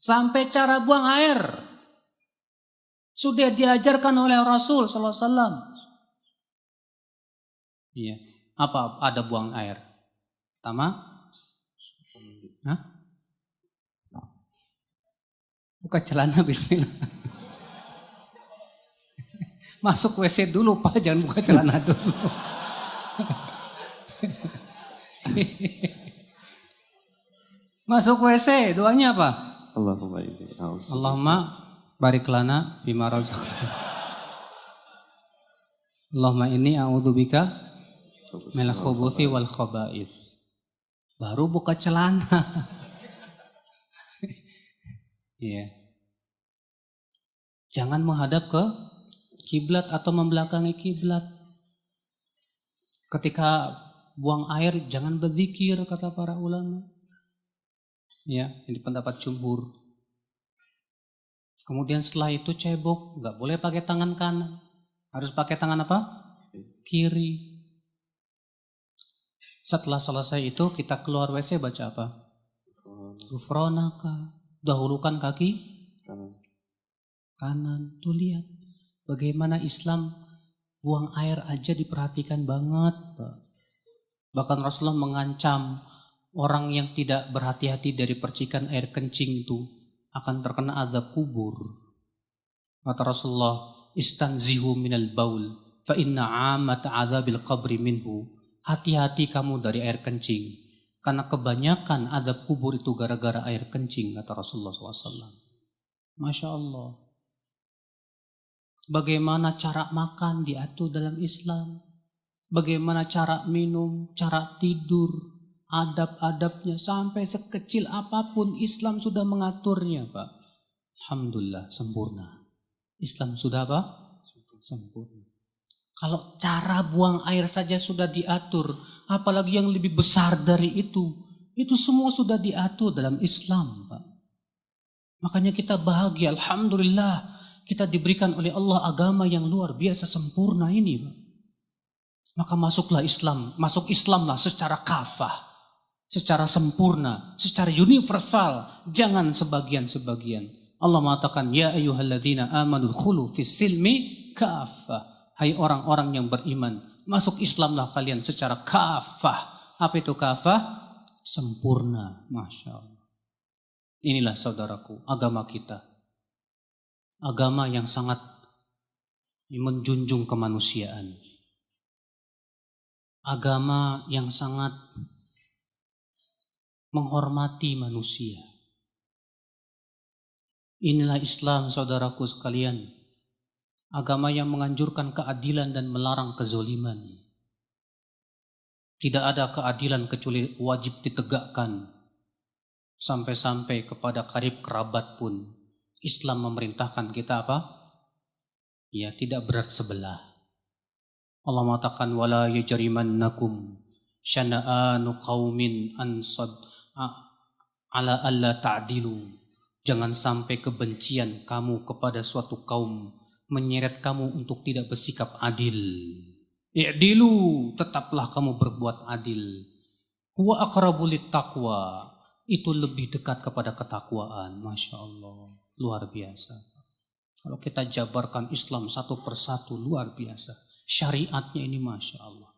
Sampai cara buang air sudah diajarkan oleh Rasul sallallahu alaihi wasallam. Iya. Apa ada buang air? Pertama, buka celana bismillah. Masuk WC dulu Pak, jangan buka celana dulu. Masuk WC, doanya apa? Allahumma barik lana bima razaqtana. Allahumma inni a'udzubika minal khubuthi wal khaba'ith. Baru buka celana. Iya. Jangan menghadap ke kiblat atau membelakangi kiblat. Ketika buang air jangan berzikir kata para ulama. Ya, ini pendapat jumhur. Kemudian setelah itu cebok, nggak boleh pakai tangan kanan. Harus pakai tangan apa? Kiri. Setelah selesai itu kita keluar WC baca apa? Ghufranaka. Dahulukan kaki kanan. Tuh lihat bagaimana Islam buang air aja diperhatikan banget. Bahkan Rasulullah mengancam orang yang tidak berhati-hati dari percikan air kencing itu akan terkena azab kubur. Kata Rasulullah, "Istanzihu minal baul fa inna 'amata 'adzabil qabri minhu." Hati-hati kamu dari air kencing. Karena kebanyakan azab kubur itu gara-gara air kencing, kata Rasulullah SAW. Masya Allah. Bagaimana cara makan diatur dalam Islam. Bagaimana cara minum, cara tidur, adab-adabnya. Sampai sekecil apapun Islam sudah mengaturnya, Pak. Alhamdulillah, sempurna. Islam sudah apa? Sempurna. Kalau cara buang air saja sudah diatur, apalagi yang lebih besar dari itu. Itu semua sudah diatur dalam Islam, Pak. Makanya kita bahagia, alhamdulillah, kita diberikan oleh Allah agama yang luar biasa sempurna ini, Pak. Maka masuklah Islam, masuk Islamlah secara kafah, secara sempurna, secara universal, jangan sebagian-sebagian. Allah mengatakan, ya ayyuhalladzina amanu khulu fis silmi kafah. Hai orang-orang yang beriman, masuk Islamlah kalian secara kafah. Apa itu kafah? Sempurna, Masya Allah. Inilah saudaraku, agama kita. Agama yang sangat menjunjung kemanusiaan. Agama yang sangat menghormati manusia. Inilah Islam, saudaraku sekalian. Agama yang menganjurkan keadilan dan melarang kezoliman. Tidak ada keadilan kecuali wajib ditegakkan. Sampai-sampai kepada karib kerabat pun Islam memerintahkan kita apa? Ya, tidak berat sebelah. Allah mengatakan wala yajrimannakum syana'anu qaumin ala alla ta'dilu. Jangan sampai kebencian kamu kepada suatu kaum menyeret kamu untuk tidak bersikap adil. I'dilu, tetaplah kamu berbuat adil. Huwa aqrabu littaqwa, itu lebih dekat kepada ketakwaan. Masya Allah, luar biasa. Kalau kita jabarkan Islam satu persatu, luar biasa. Syariatnya ini Masya Allah,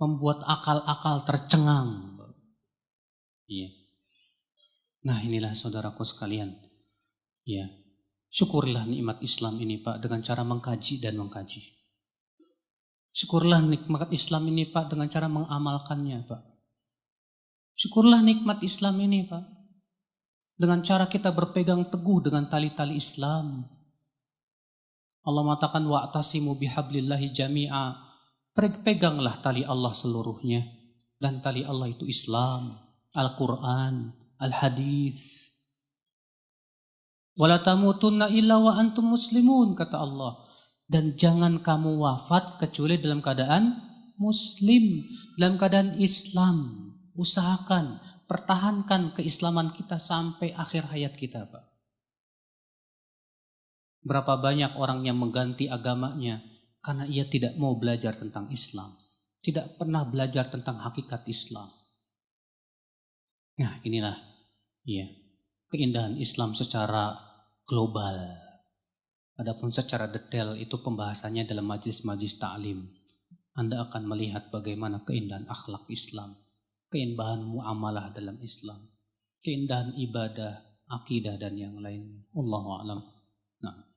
membuat akal-akal tercengang. Iya. Nah inilah saudaraku sekalian. Ya. Syukurlah nikmat Islam ini Pak dengan cara mengkaji dan mengkaji. Syukurlah nikmat Islam ini Pak dengan cara mengamalkannya Pak. Syukurlah nikmat Islam ini Pak dengan cara kita berpegang teguh dengan tali-tali Islam. Allah mengatakan wa'tasimu bihablillahi jami'a. Peganglah tali Allah seluruhnya. Dan tali Allah itu Islam, Al-Quran, Al-Hadis. Wala tamutunna illa wa antum muslimun, kata Allah. Dan jangan kamu wafat kecuali dalam keadaan muslim, dalam keadaan Islam. Usahakan, pertahankan keislaman kita sampai akhir hayat kita, Pak. Berapa banyak orang yang mengganti agamanya karena ia tidak mau belajar tentang Islam. Tidak pernah belajar tentang hakikat Islam. Nah inilah ya, keindahan Islam secara global. Adapun secara detail itu pembahasannya dalam majlis-majlis ta'lim. Anda akan melihat bagaimana keindahan akhlak Islam, keindahan muamalah dalam Islam, keindahan ibadah, akidah dan yang lain. Wallahu a'lam. Nah.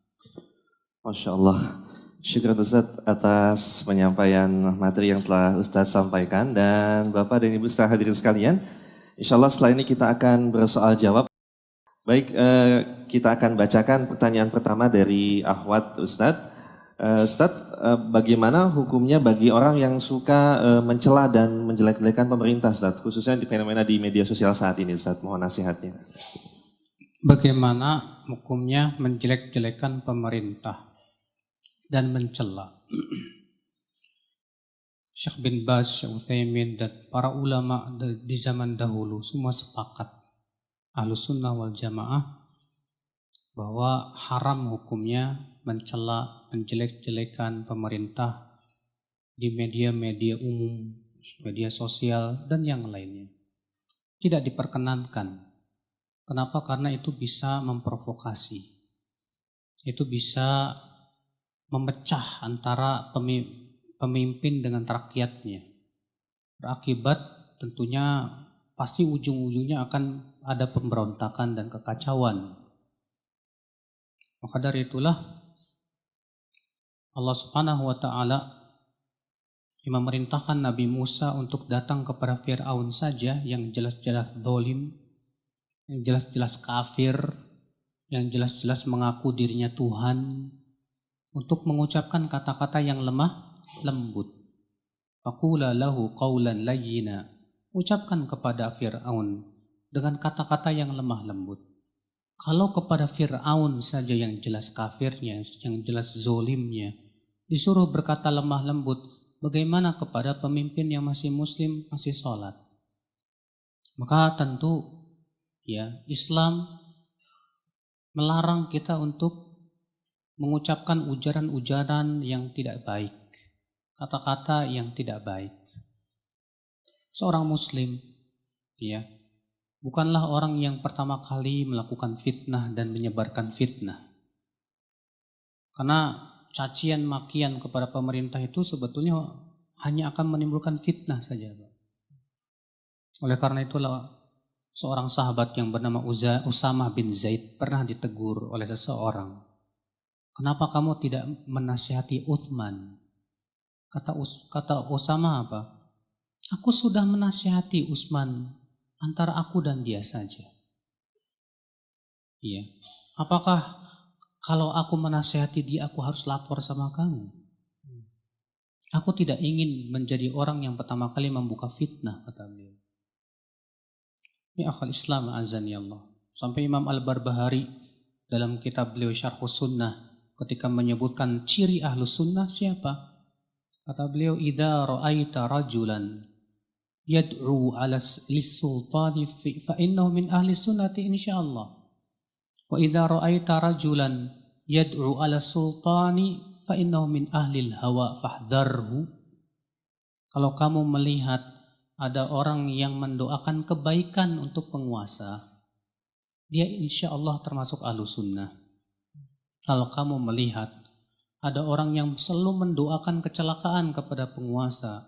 Masya Allah. Syukur Ustaz atas penyampaian materi yang telah Ustaz sampaikan. Dan Bapak dan Ibu setelah hadirin sekalian, insya Allah setelah ini kita akan bersoal jawab. Baik, kita akan bacakan pertanyaan pertama dari Ahwat Ustadz. Ustadz, bagaimana hukumnya bagi orang yang suka mencela dan menjelek-jelekan pemerintah, Ustadz? Khususnya di fenomena di media sosial saat ini, Ustadz. Mohon nasihatnya. Bagaimana hukumnya menjelek-jelekan pemerintah dan mencela? Syekh bin Baz, Syekh Utsaimin, dan para ulama di zaman dahulu semua sepakat, Ahlus Sunnah wal Jamaah, bahwa haram hukumnya mencela, menjelek-jelekan pemerintah di media-media umum, media sosial, dan yang lainnya. Tidak diperkenankan. Kenapa? Karena itu bisa memprovokasi. Itu bisa memecah antara pemimpin dengan rakyatnya. Berakibat tentunya pasti ujung-ujungnya akan ada pemberontakan dan kekacauan. Maka dari itulah Allah Subhanahu wa Ta'ala yang memerintahkan Nabi Musa untuk datang kepada Fir'aun saja yang jelas-jelas zalim, yang jelas-jelas kafir, yang jelas-jelas mengaku dirinya Tuhan, untuk mengucapkan kata-kata yang lemah lembut. Faqula lahu qawlan layyina. Ucapkan kepada Fir'aun dengan kata-kata yang lemah lembut. Kalau kepada Fir'aun saja yang jelas kafirnya, yang jelas zolimnya, disuruh berkata lemah lembut, bagaimana kepada pemimpin yang masih muslim, masih sholat? Maka tentu ya Islam melarang kita untuk mengucapkan ujaran-ujaran yang tidak baik, kata-kata yang tidak baik. Seorang muslim ya bukanlah orang yang pertama kali melakukan fitnah dan menyebarkan fitnah. Karena cacian makian kepada pemerintah itu sebetulnya hanya akan menimbulkan fitnah saja. Oleh karena itulah seorang sahabat yang bernama Usamah bin Zaid pernah ditegur oleh seseorang. Kenapa kamu tidak menasihati Uthman? Kata Usamah apa? Aku sudah menasihati Utsman antara aku dan dia saja. Iya. Apakah kalau aku menasihati dia aku harus lapor sama kamu? Aku tidak ingin menjadi orang yang pertama kali membuka fitnah, kata beliau. Ya akhal Islam azani Allah. Sampai Imam Al-Barbahari dalam kitab beliau Syarhus Sunnah ketika menyebutkan ciri Ahlus Sunnah siapa? Kata beliau, idza ra'aita rajulan yad'u 'ala lis-sultani fa innahu min ahli sunnati insyaallah. Wa idza ra'aita rajulan yad'u 'ala sultani fa innahu min ahli al-hawa fahdharhu. Kalau kamu melihat ada orang yang mendoakan kebaikan untuk penguasa, dia insyaallah termasuk Ahlus Sunnah. Kalau kamu melihat ada orang yang selalu mendoakan kecelakaan kepada penguasa,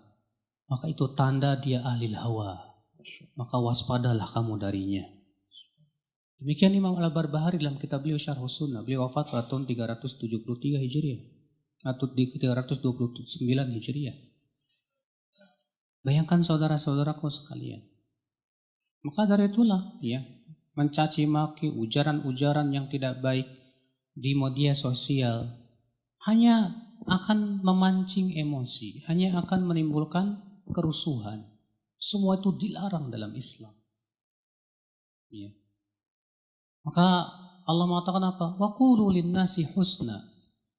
maka itu tanda dia ahli hawa. Maka waspadalah kamu darinya. Demikian Imam Al-Barbahari dalam kitab beliau Syarhus Sunnah. Beliau wafat pada tahun 373 Hijriah atau 329 Hijriah. Bayangkan saudara-saudaraku sekalian. Maka dari itulah ya, mencaci maki, ujaran-ujaran yang tidak baik di media sosial hanya akan memancing emosi, hanya akan menimbulkan kerusuhan. Semua itu dilarang dalam Islam. Ya. Maka Allah mengatakan apa? Wa qulu lin-nasi husna.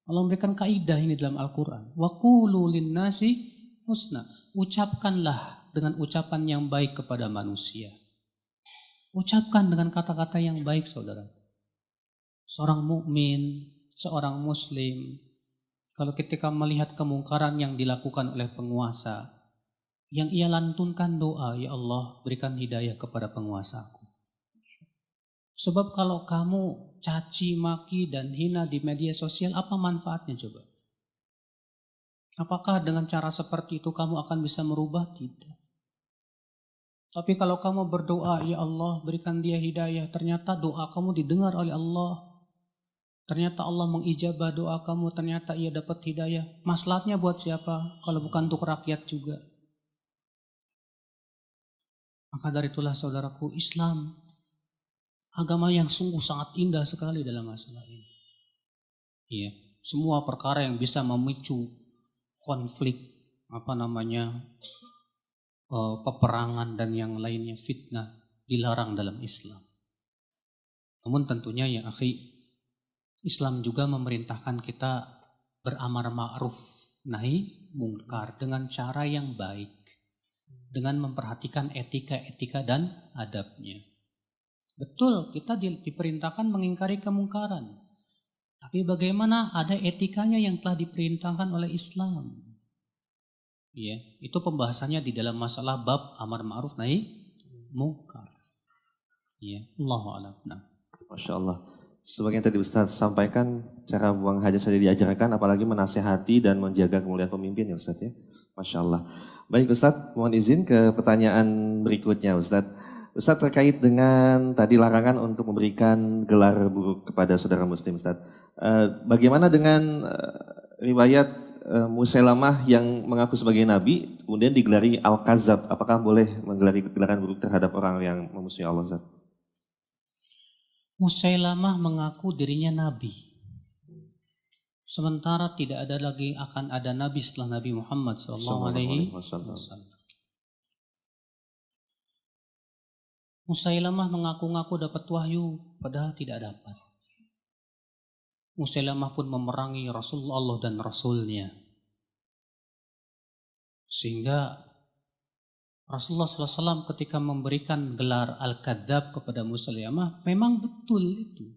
Allah memberikan kaidah ini dalam Al-Quran. Wa qulu lin-nasi husna. Ucapkanlah dengan ucapan yang baik kepada manusia. Ucapkan dengan kata-kata yang baik, saudara. Seorang mukmin, seorang muslim, kalau ketika melihat kemungkaran yang dilakukan oleh penguasa, yang ia lantunkan doa, ya Allah berikan hidayah kepada penguasaku. Sebab kalau kamu caci maki dan hina di media sosial, apa manfaatnya coba? Apakah dengan cara seperti itu kamu akan bisa merubah? Tidak. Tapi kalau kamu berdoa, ya Allah berikan dia hidayah, ternyata doa kamu didengar oleh Allah. Ternyata Allah mengijabah doa kamu, ternyata ia dapat hidayah. Maslahatnya buat siapa? Kalau bukan untuk rakyat juga. Maka dari itulah saudaraku, Islam agama yang sungguh sangat indah sekali dalam masalah ini. Iya, semua perkara yang bisa memicu konflik, peperangan dan yang lainnya, fitnah, dilarang dalam Islam. Namun tentunya ya akhi, Islam juga memerintahkan kita beramar ma'ruf nahi mungkar dengan cara yang baik, dengan memperhatikan etika-etika dan adabnya. Betul, kita diperintahkan mengingkari kemungkaran. Tapi bagaimana ada etikanya yang telah diperintahkan oleh Islam? Ya, itu pembahasannya di dalam masalah bab amar ma'ruf nahi mungkar. Ya, Allahu a'lam. Masya Allah. Sebagian tadi Ustaz sampaikan cara buang hajat saja diajarkan, apalagi menasehati dan menjaga kemuliaan pemimpin ya Ustaz ya. Masya Allah. Baik Ustaz, mohon izin ke pertanyaan berikutnya Ustaz. Ustaz terkait dengan tadi larangan untuk memberikan gelar buruk kepada saudara muslim Ustaz. Bagaimana dengan riwayat Musailamah yang mengaku sebagai nabi, kemudian digelari Al-Kazab, apakah boleh menggelari gelaran buruk terhadap orang yang memusuhi Allah Ustaz? Musailamah mengaku dirinya nabi. Sementara tidak ada lagi akan ada nabi setelah Nabi Muhammad SAW. Musailamah mengaku-ngaku dapat wahyu, padahal tidak dapat. Musailamah pun memerangi Rasulullah Allah dan Rasulnya. Sehingga Rasulullah SAW ketika memberikan gelar Al-Kadzab kepada Musailamah, memang betul itu.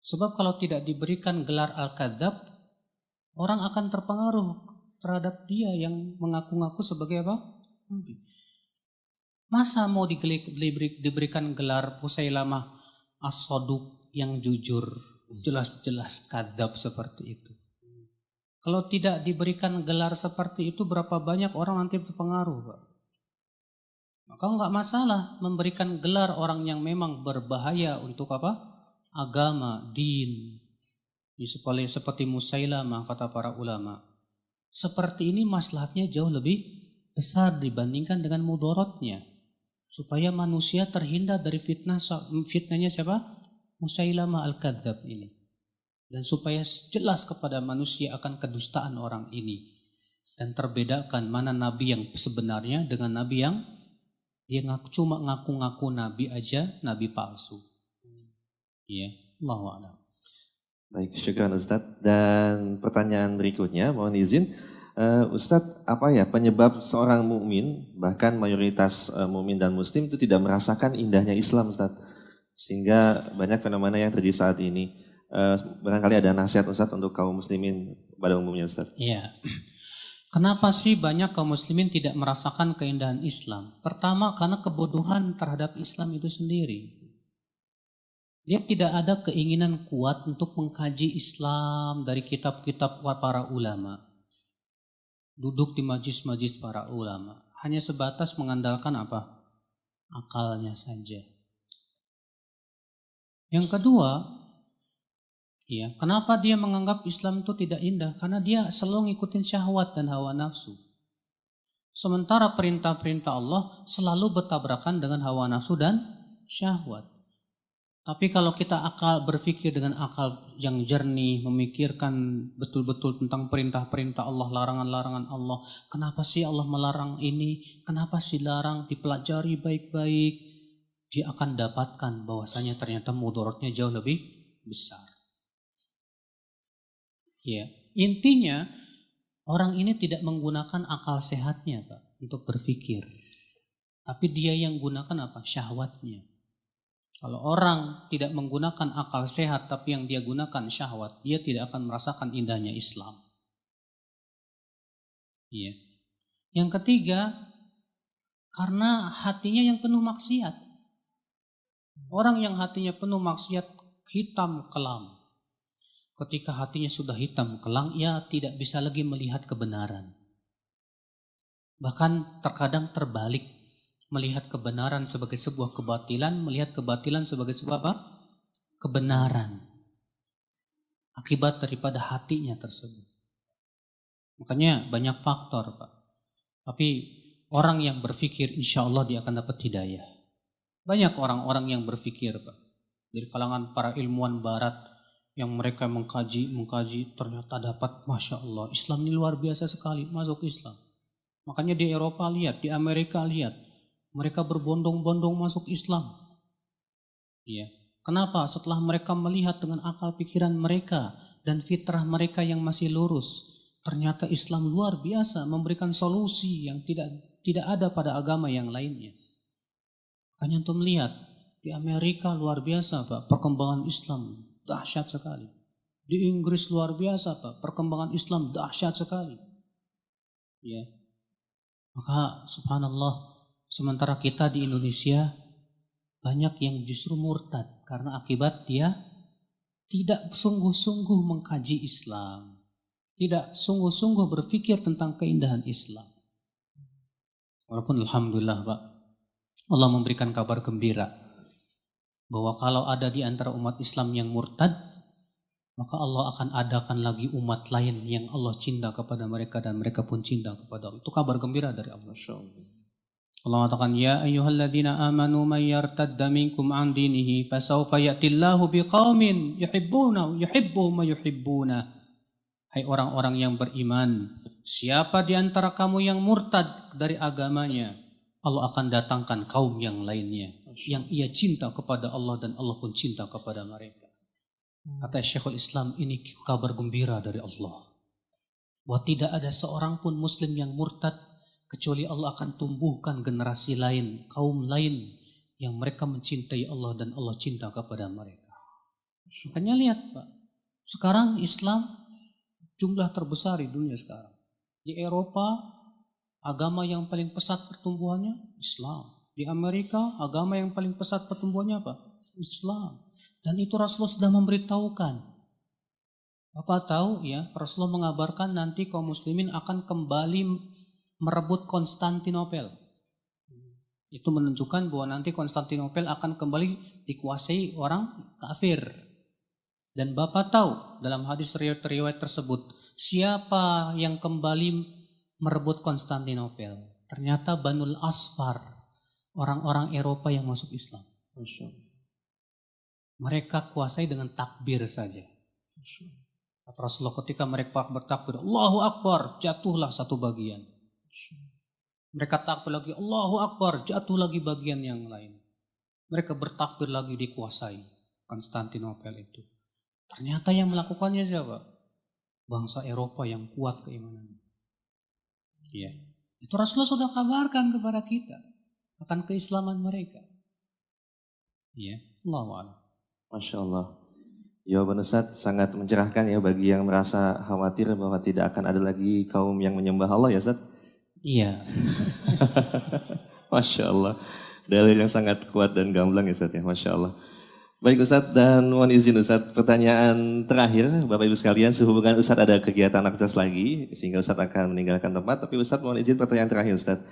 Sebab kalau tidak diberikan gelar Al-Kadzab, orang akan terpengaruh terhadap dia yang mengaku-ngaku sebagai apa? Nabi. Masa mau diberikan gelar Musailamah As-Saduq yang jujur, jelas-jelas kadzab seperti itu. Kalau tidak diberikan gelar seperti itu, berapa banyak orang nanti terpengaruh, Pak. Maka enggak masalah memberikan gelar orang yang memang berbahaya untuk apa? Agama, din. Seperti Musailamah, kata para ulama. Seperti ini maslahatnya jauh lebih besar dibandingkan dengan mudaratnya. Supaya manusia terhindar dari fitnahnya siapa? Musailamah Al-Kadzab ini. Dan supaya jelas kepada manusia akan kedustaan orang ini. Dan terbedakan mana nabi yang sebenarnya dengan nabi yang dia cuma ngaku-ngaku nabi aja, nabi palsu. Iya, Allahu a'lam. Baik, syukran Ustadz. Dan pertanyaan berikutnya, mohon izin. Ustadz, apa ya penyebab seorang mukmin, bahkan mayoritas mukmin dan muslim itu tidak merasakan indahnya Islam, Ustadz? Sehingga banyak fenomena yang terjadi saat ini. Barangkali ada nasihat Ustadz untuk kaum muslimin pada umumnya, Ustadz. Iya. Kenapa sih banyak kaum muslimin tidak merasakan keindahan Islam? Pertama, karena kebodohan terhadap Islam itu sendiri. Dia tidak ada keinginan kuat untuk mengkaji Islam dari kitab-kitab para ulama. Duduk di majlis-majlis para ulama. Hanya sebatas mengandalkan apa? Akalnya saja. Yang kedua, ya, kenapa dia menganggap Islam itu tidak indah? Karena dia selalu ngikutin syahwat dan hawa nafsu. Sementara perintah-perintah Allah selalu bertabrakan dengan hawa nafsu dan syahwat. Tapi kalau kita berpikir dengan akal yang jernih, memikirkan betul-betul tentang perintah-perintah Allah, larangan-larangan Allah. Kenapa sih Allah melarang ini? Kenapa sih larang? Dipelajari baik-baik. Dia akan dapatkan bahwasanya ternyata mudaratnya jauh lebih besar. Ya, intinya orang ini tidak menggunakan akal sehatnya, Pak, untuk berpikir. Tapi dia yang gunakan apa? Syahwatnya. Kalau orang tidak menggunakan akal sehat tapi yang dia gunakan syahwat, dia tidak akan merasakan indahnya Islam. Iya. Yang ketiga, karena hatinya yang penuh maksiat. Orang yang hatinya penuh maksiat hitam kelam. Ketika hatinya sudah hitam kelam, ia tidak bisa lagi melihat kebenaran. Bahkan terkadang terbalik. Melihat kebenaran sebagai sebuah kebatilan, melihat kebatilan sebagai sebuah apa? Kebenaran. Akibat daripada hatinya tersebut. Makanya banyak faktor, Pak. Tapi orang yang berpikir insya Allah dia akan dapat hidayah. Banyak orang-orang yang berpikir, Pak. Dari kalangan para ilmuwan barat yang mereka mengkaji ternyata dapat, Masya Allah, Islam ini luar biasa sekali, masuk Islam. Makanya di Eropa lihat, di Amerika lihat. Mereka berbondong-bondong masuk Islam. Ya. Kenapa? Setelah mereka melihat dengan akal pikiran mereka dan fitrah mereka yang masih lurus, ternyata Islam luar biasa memberikan solusi yang tidak ada pada agama yang lainnya. Makanya untuk melihat di Amerika luar biasa, Pak, perkembangan Islam dahsyat sekali. Di Inggris luar biasa, Pak, perkembangan Islam dahsyat sekali. Ya. Maka subhanallah, sementara kita di Indonesia banyak yang justru murtad karena akibat dia tidak sungguh-sungguh mengkaji Islam. Tidak sungguh-sungguh berpikir tentang keindahan Islam. Walaupun alhamdulillah, Pak, Allah memberikan kabar gembira bahwa kalau ada di antara umat Islam yang murtad, maka Allah akan adakan lagi umat lain yang Allah cinta kepada mereka dan mereka pun cinta kepada Allah. Itu kabar gembira dari Allah. Allah mengatakan, ya ayyuhalladzina amanu man yartadda minkum an dinihi fasawfa ya'tillahu biqaumin yuhibbuhum wa yuhibbuna. Hai orang-orang yang beriman, siapa di antara kamu yang murtad dari agamanya, Allah akan datangkan kaum yang lainnya yang ia cinta kepada Allah dan Allah pun cinta kepada mereka. Kata Syekhul Islam, ini kabar gembira dari Allah. Bahwa tidak ada seorang pun muslim yang murtad kecuali Allah akan tumbuhkan generasi lain, kaum lain yang mereka mencintai Allah dan Allah cinta kepada mereka. Makanya lihat Pak, sekarang Islam jumlah terbesar di dunia sekarang. Di Eropa, agama yang paling pesat pertumbuhannya Islam. Di Amerika, agama yang paling pesat pertumbuhannya apa? Islam. Dan itu Rasulullah sudah memberitahukan. Bapak tahu ya, Rasulullah mengabarkan nanti kaum muslimin akan kembali merebut Konstantinopel. Itu menunjukkan bahwa nanti Konstantinopel akan kembali dikuasai orang kafir. Dan Bapak tahu dalam hadis riwayat tersebut, siapa yang kembali merebut Konstantinopel? Ternyata Banul Asfar, orang-orang Eropa yang masuk Islam. Mereka kuasai dengan takbir saja. Kata Rasulullah, ketika mereka bertakbir, Allahu Akbar, jatuhlah satu bagian. Mereka takbir lagi, Allahu Akbar, jatuh lagi bagian yang lain. Mereka bertakbir lagi, dikuasai Konstantinopel itu. Ternyata yang melakukannya siapa? Bangsa Eropa yang kuat keimanannya. Iya. Itu Rasulullah sudah kabarkan kepada kita akan keislaman mereka. Iya, Allahu a'lam. Masya Allah. Jawaban Ustaz sangat mencerahkan ya bagi yang merasa khawatir bahwa tidak akan ada lagi kaum yang menyembah Allah ya Ustaz. Iya. Masya Allah. Dalil yang sangat kuat dan gamblang ya Ustaz ya. Masya Allah. Baik Ustaz, dan mohon izin Ustaz, pertanyaan terakhir Bapak Ibu sekalian, sehubungan Ustaz ada kegiatan aktivitas lagi sehingga Ustaz akan meninggalkan tempat, tapi Ustaz mohon izin pertanyaan terakhir Ustaz.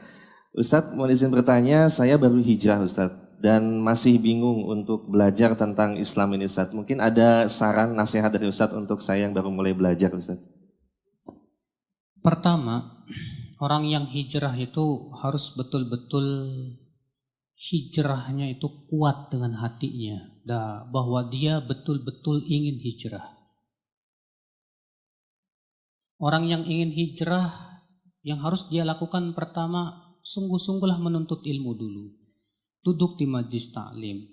Ustaz mohon izin bertanya, saya baru hijrah Ustaz dan masih bingung untuk belajar tentang Islam ini Ustaz. Mungkin ada saran nasihat dari Ustaz untuk saya yang baru mulai belajar Ustaz. Pertama, orang yang hijrah itu harus betul-betul hijrahnya itu kuat dengan hatinya, bahwa dia betul-betul ingin hijrah. Orang yang ingin hijrah, yang harus dia lakukan pertama, sungguh-sungguhlah menuntut ilmu dulu. Duduk di majlis taklim.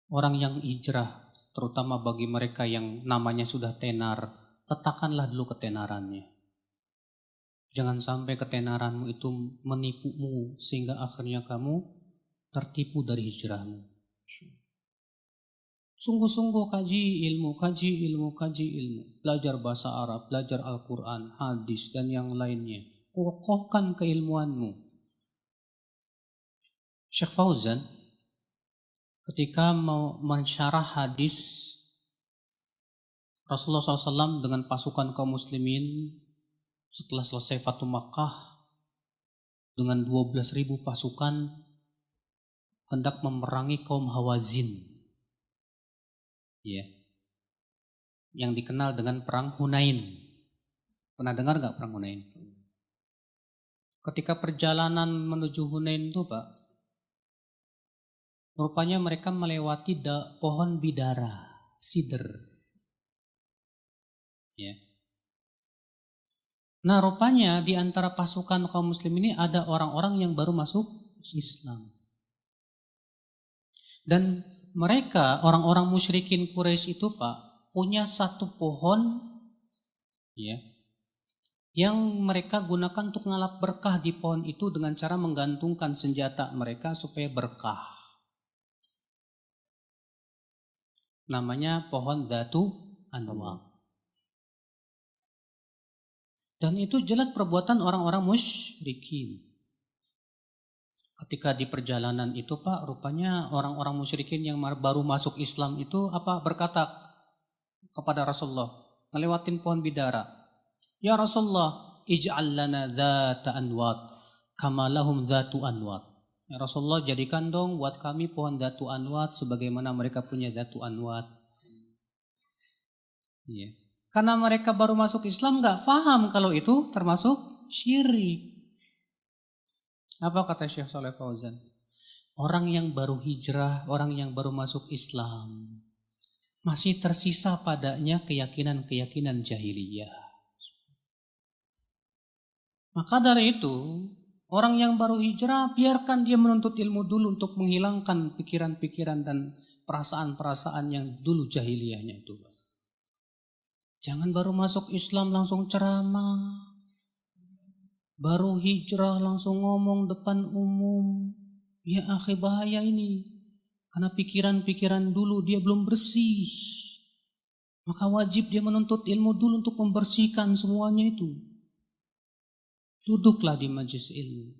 Orang yang hijrah, terutama bagi mereka yang namanya sudah tenar, letakkanlah dulu ketenarannya. Jangan sampai ketenaranmu itu menipumu sehingga akhirnya kamu tertipu dari hijrahmu. Sungguh-sungguh kaji ilmu. Belajar bahasa Arab, belajar Al-Quran, hadis, dan yang lainnya. Kokohkan keilmuanmu. Syekh Fauzan ketika mau mensyarah hadis Rasulullah SAW dengan pasukan kaum muslimin setelah selesai Fatu Makkah dengan 12.000 pasukan hendak memerangi kaum Hawazin, ya, yang dikenal dengan perang Hunain. Pernah dengar nggak perang Hunain? Ketika perjalanan menuju Hunain itu Pak, rupanya mereka melewati pohon bidara, sidr. Ya. Nah rupanya di antara pasukan kaum muslim ini ada orang-orang yang baru masuk Islam. Dan mereka, orang-orang musyrikin Quraisy itu Pak, punya satu pohon ya, yang mereka gunakan untuk ngalap berkah di pohon itu dengan cara menggantungkan senjata mereka supaya berkah. Namanya pohon Dzatu Anwat. Dan itu jelas perbuatan orang-orang musyrikin. Ketika di perjalanan itu Pak, rupanya orang-orang musyrikin yang baru masuk Islam itu berkata kepada Rasulullah, ngelewatin pohon bidara. Ya Rasulullah, ij'al lana dzata anwat kama lahum dzatu anwat. Ya Rasulullah, jadikan dong buat kami pohon dzatu anwat sebagaimana mereka punya dzatu anwat. Iya. Karena mereka baru masuk Islam nggak paham kalau itu termasuk syirik. Apa kata Syekh Shalih Fauzan? Orang yang baru hijrah, orang yang baru masuk Islam, masih tersisa padanya keyakinan-keyakinan jahiliyah. Maka dari itu, orang yang baru hijrah, biarkan dia menuntut ilmu dulu untuk menghilangkan pikiran-pikiran dan perasaan-perasaan yang dulu jahiliyahnya itu. Jangan baru masuk Islam langsung ceramah, baru hijrah langsung ngomong depan umum. Ya akhi, bahaya ini. Karena pikiran-pikiran dulu dia belum bersih. Maka wajib dia menuntut ilmu dulu untuk membersihkan semuanya itu. Duduklah di majlis ilmu.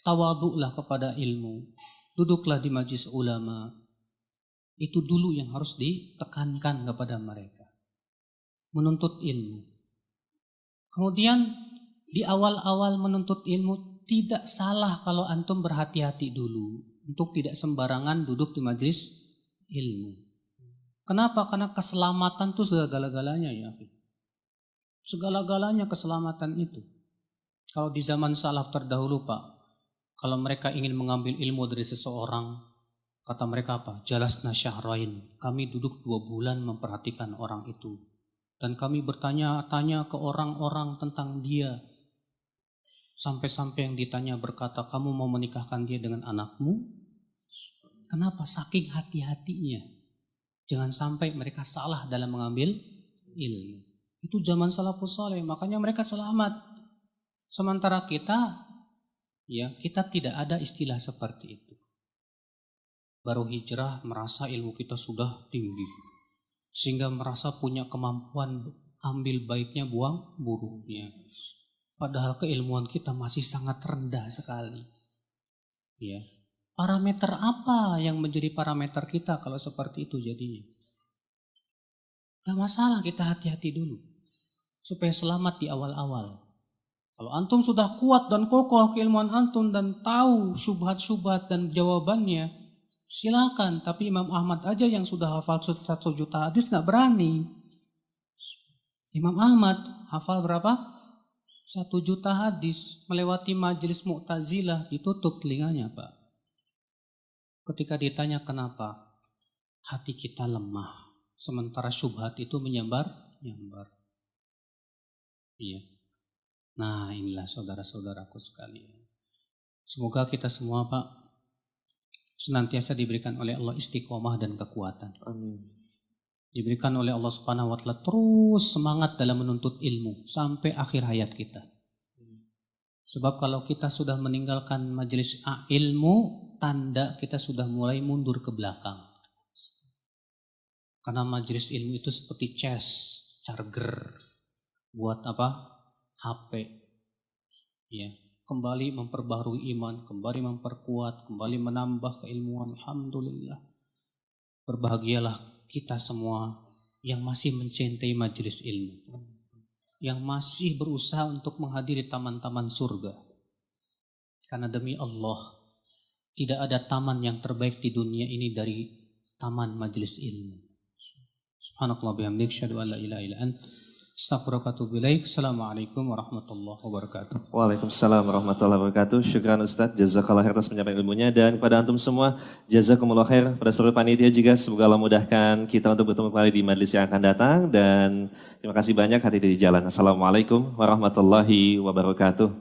Tawaduklah kepada ilmu. Duduklah di majlis ulama. Itu dulu yang harus ditekankan kepada mereka. Menuntut ilmu. Kemudian di awal-awal menuntut ilmu tidak salah kalau antum berhati-hati dulu untuk tidak sembarangan duduk di majlis ilmu. Kenapa? Karena keselamatan itu segala-galanya ya. Segala-galanya keselamatan itu. Kalau di zaman salaf terdahulu Pak, kalau mereka ingin mengambil ilmu dari seseorang, kata mereka apa? Jalasna syahrain. Kami duduk 2 bulan memperhatikan orang itu. Dan kami bertanya-tanya ke orang-orang tentang dia. Sampai-sampai yang ditanya berkata, kamu mau menikahkan dia dengan anakmu? Kenapa? Saking hati-hatinya. Jangan sampai mereka salah dalam mengambil ilmu. Itu zaman salafus saleh, makanya mereka selamat. Sementara kita, ya kita tidak ada istilah seperti itu. Baru hijrah merasa ilmu kita sudah tinggi. Sehingga merasa punya kemampuan ambil baiknya buang buruknya. Padahal keilmuan kita masih sangat rendah sekali. Ya. Parameter apa yang menjadi parameter kita kalau seperti itu jadinya? Gak masalah kita hati-hati dulu. Supaya selamat di awal-awal. Kalau antum sudah kuat dan kokoh keilmuan antum dan tahu syubhat-syubhat dan jawabannya, silakan. Tapi Imam Ahmad aja yang sudah hafal 1 juta hadis gak berani. Imam Ahmad hafal berapa? 1 juta hadis, melewati majelis Mu'tazilah, ditutup telinganya Pak. Ketika ditanya kenapa, hati kita lemah, sementara syubhat itu menyambar. Iya. Nah inilah saudara-saudaraku sekalian. Semoga kita semua Pak, senantiasa diberikan oleh Allah istiqomah dan kekuatan. Amin. Diberikan oleh Allah Subhanahu wa Ta'ala terus semangat dalam menuntut ilmu sampai akhir hayat kita. Sebab kalau kita sudah meninggalkan majelis ilmu, tanda kita sudah mulai mundur ke belakang. Karena majelis ilmu itu seperti charger buat apa? HP. Ya, kembali memperbaharui iman, kembali memperkuat, kembali menambah keilmuan. Alhamdulillah. Berbahagialah kita semua yang masih mencintai majelis ilmu. Yang masih berusaha untuk menghadiri taman-taman surga. Karena demi Allah, tidak ada taman yang terbaik di dunia ini dari taman majelis ilmu. Subhanallah bihamdik, syahadu an la ilaha illa ant, astaghfiruka wa atubu ilaik. Assalamualaikum warahmatullahi wabarakatuh. Waalaikumsalam warahmatullahi wabarakatuh. Syukran Ustadz, jazakallah khair atas penyampaian ilmunya. Dan kepada antum semua, jazakumullah khair. Pada seluruh panitia juga, semoga Allah mudahkan kita untuk bertemu kembali di majelis yang akan datang. Dan terima kasih banyak hati-hati di jalan. Assalamualaikum warahmatullahi wabarakatuh.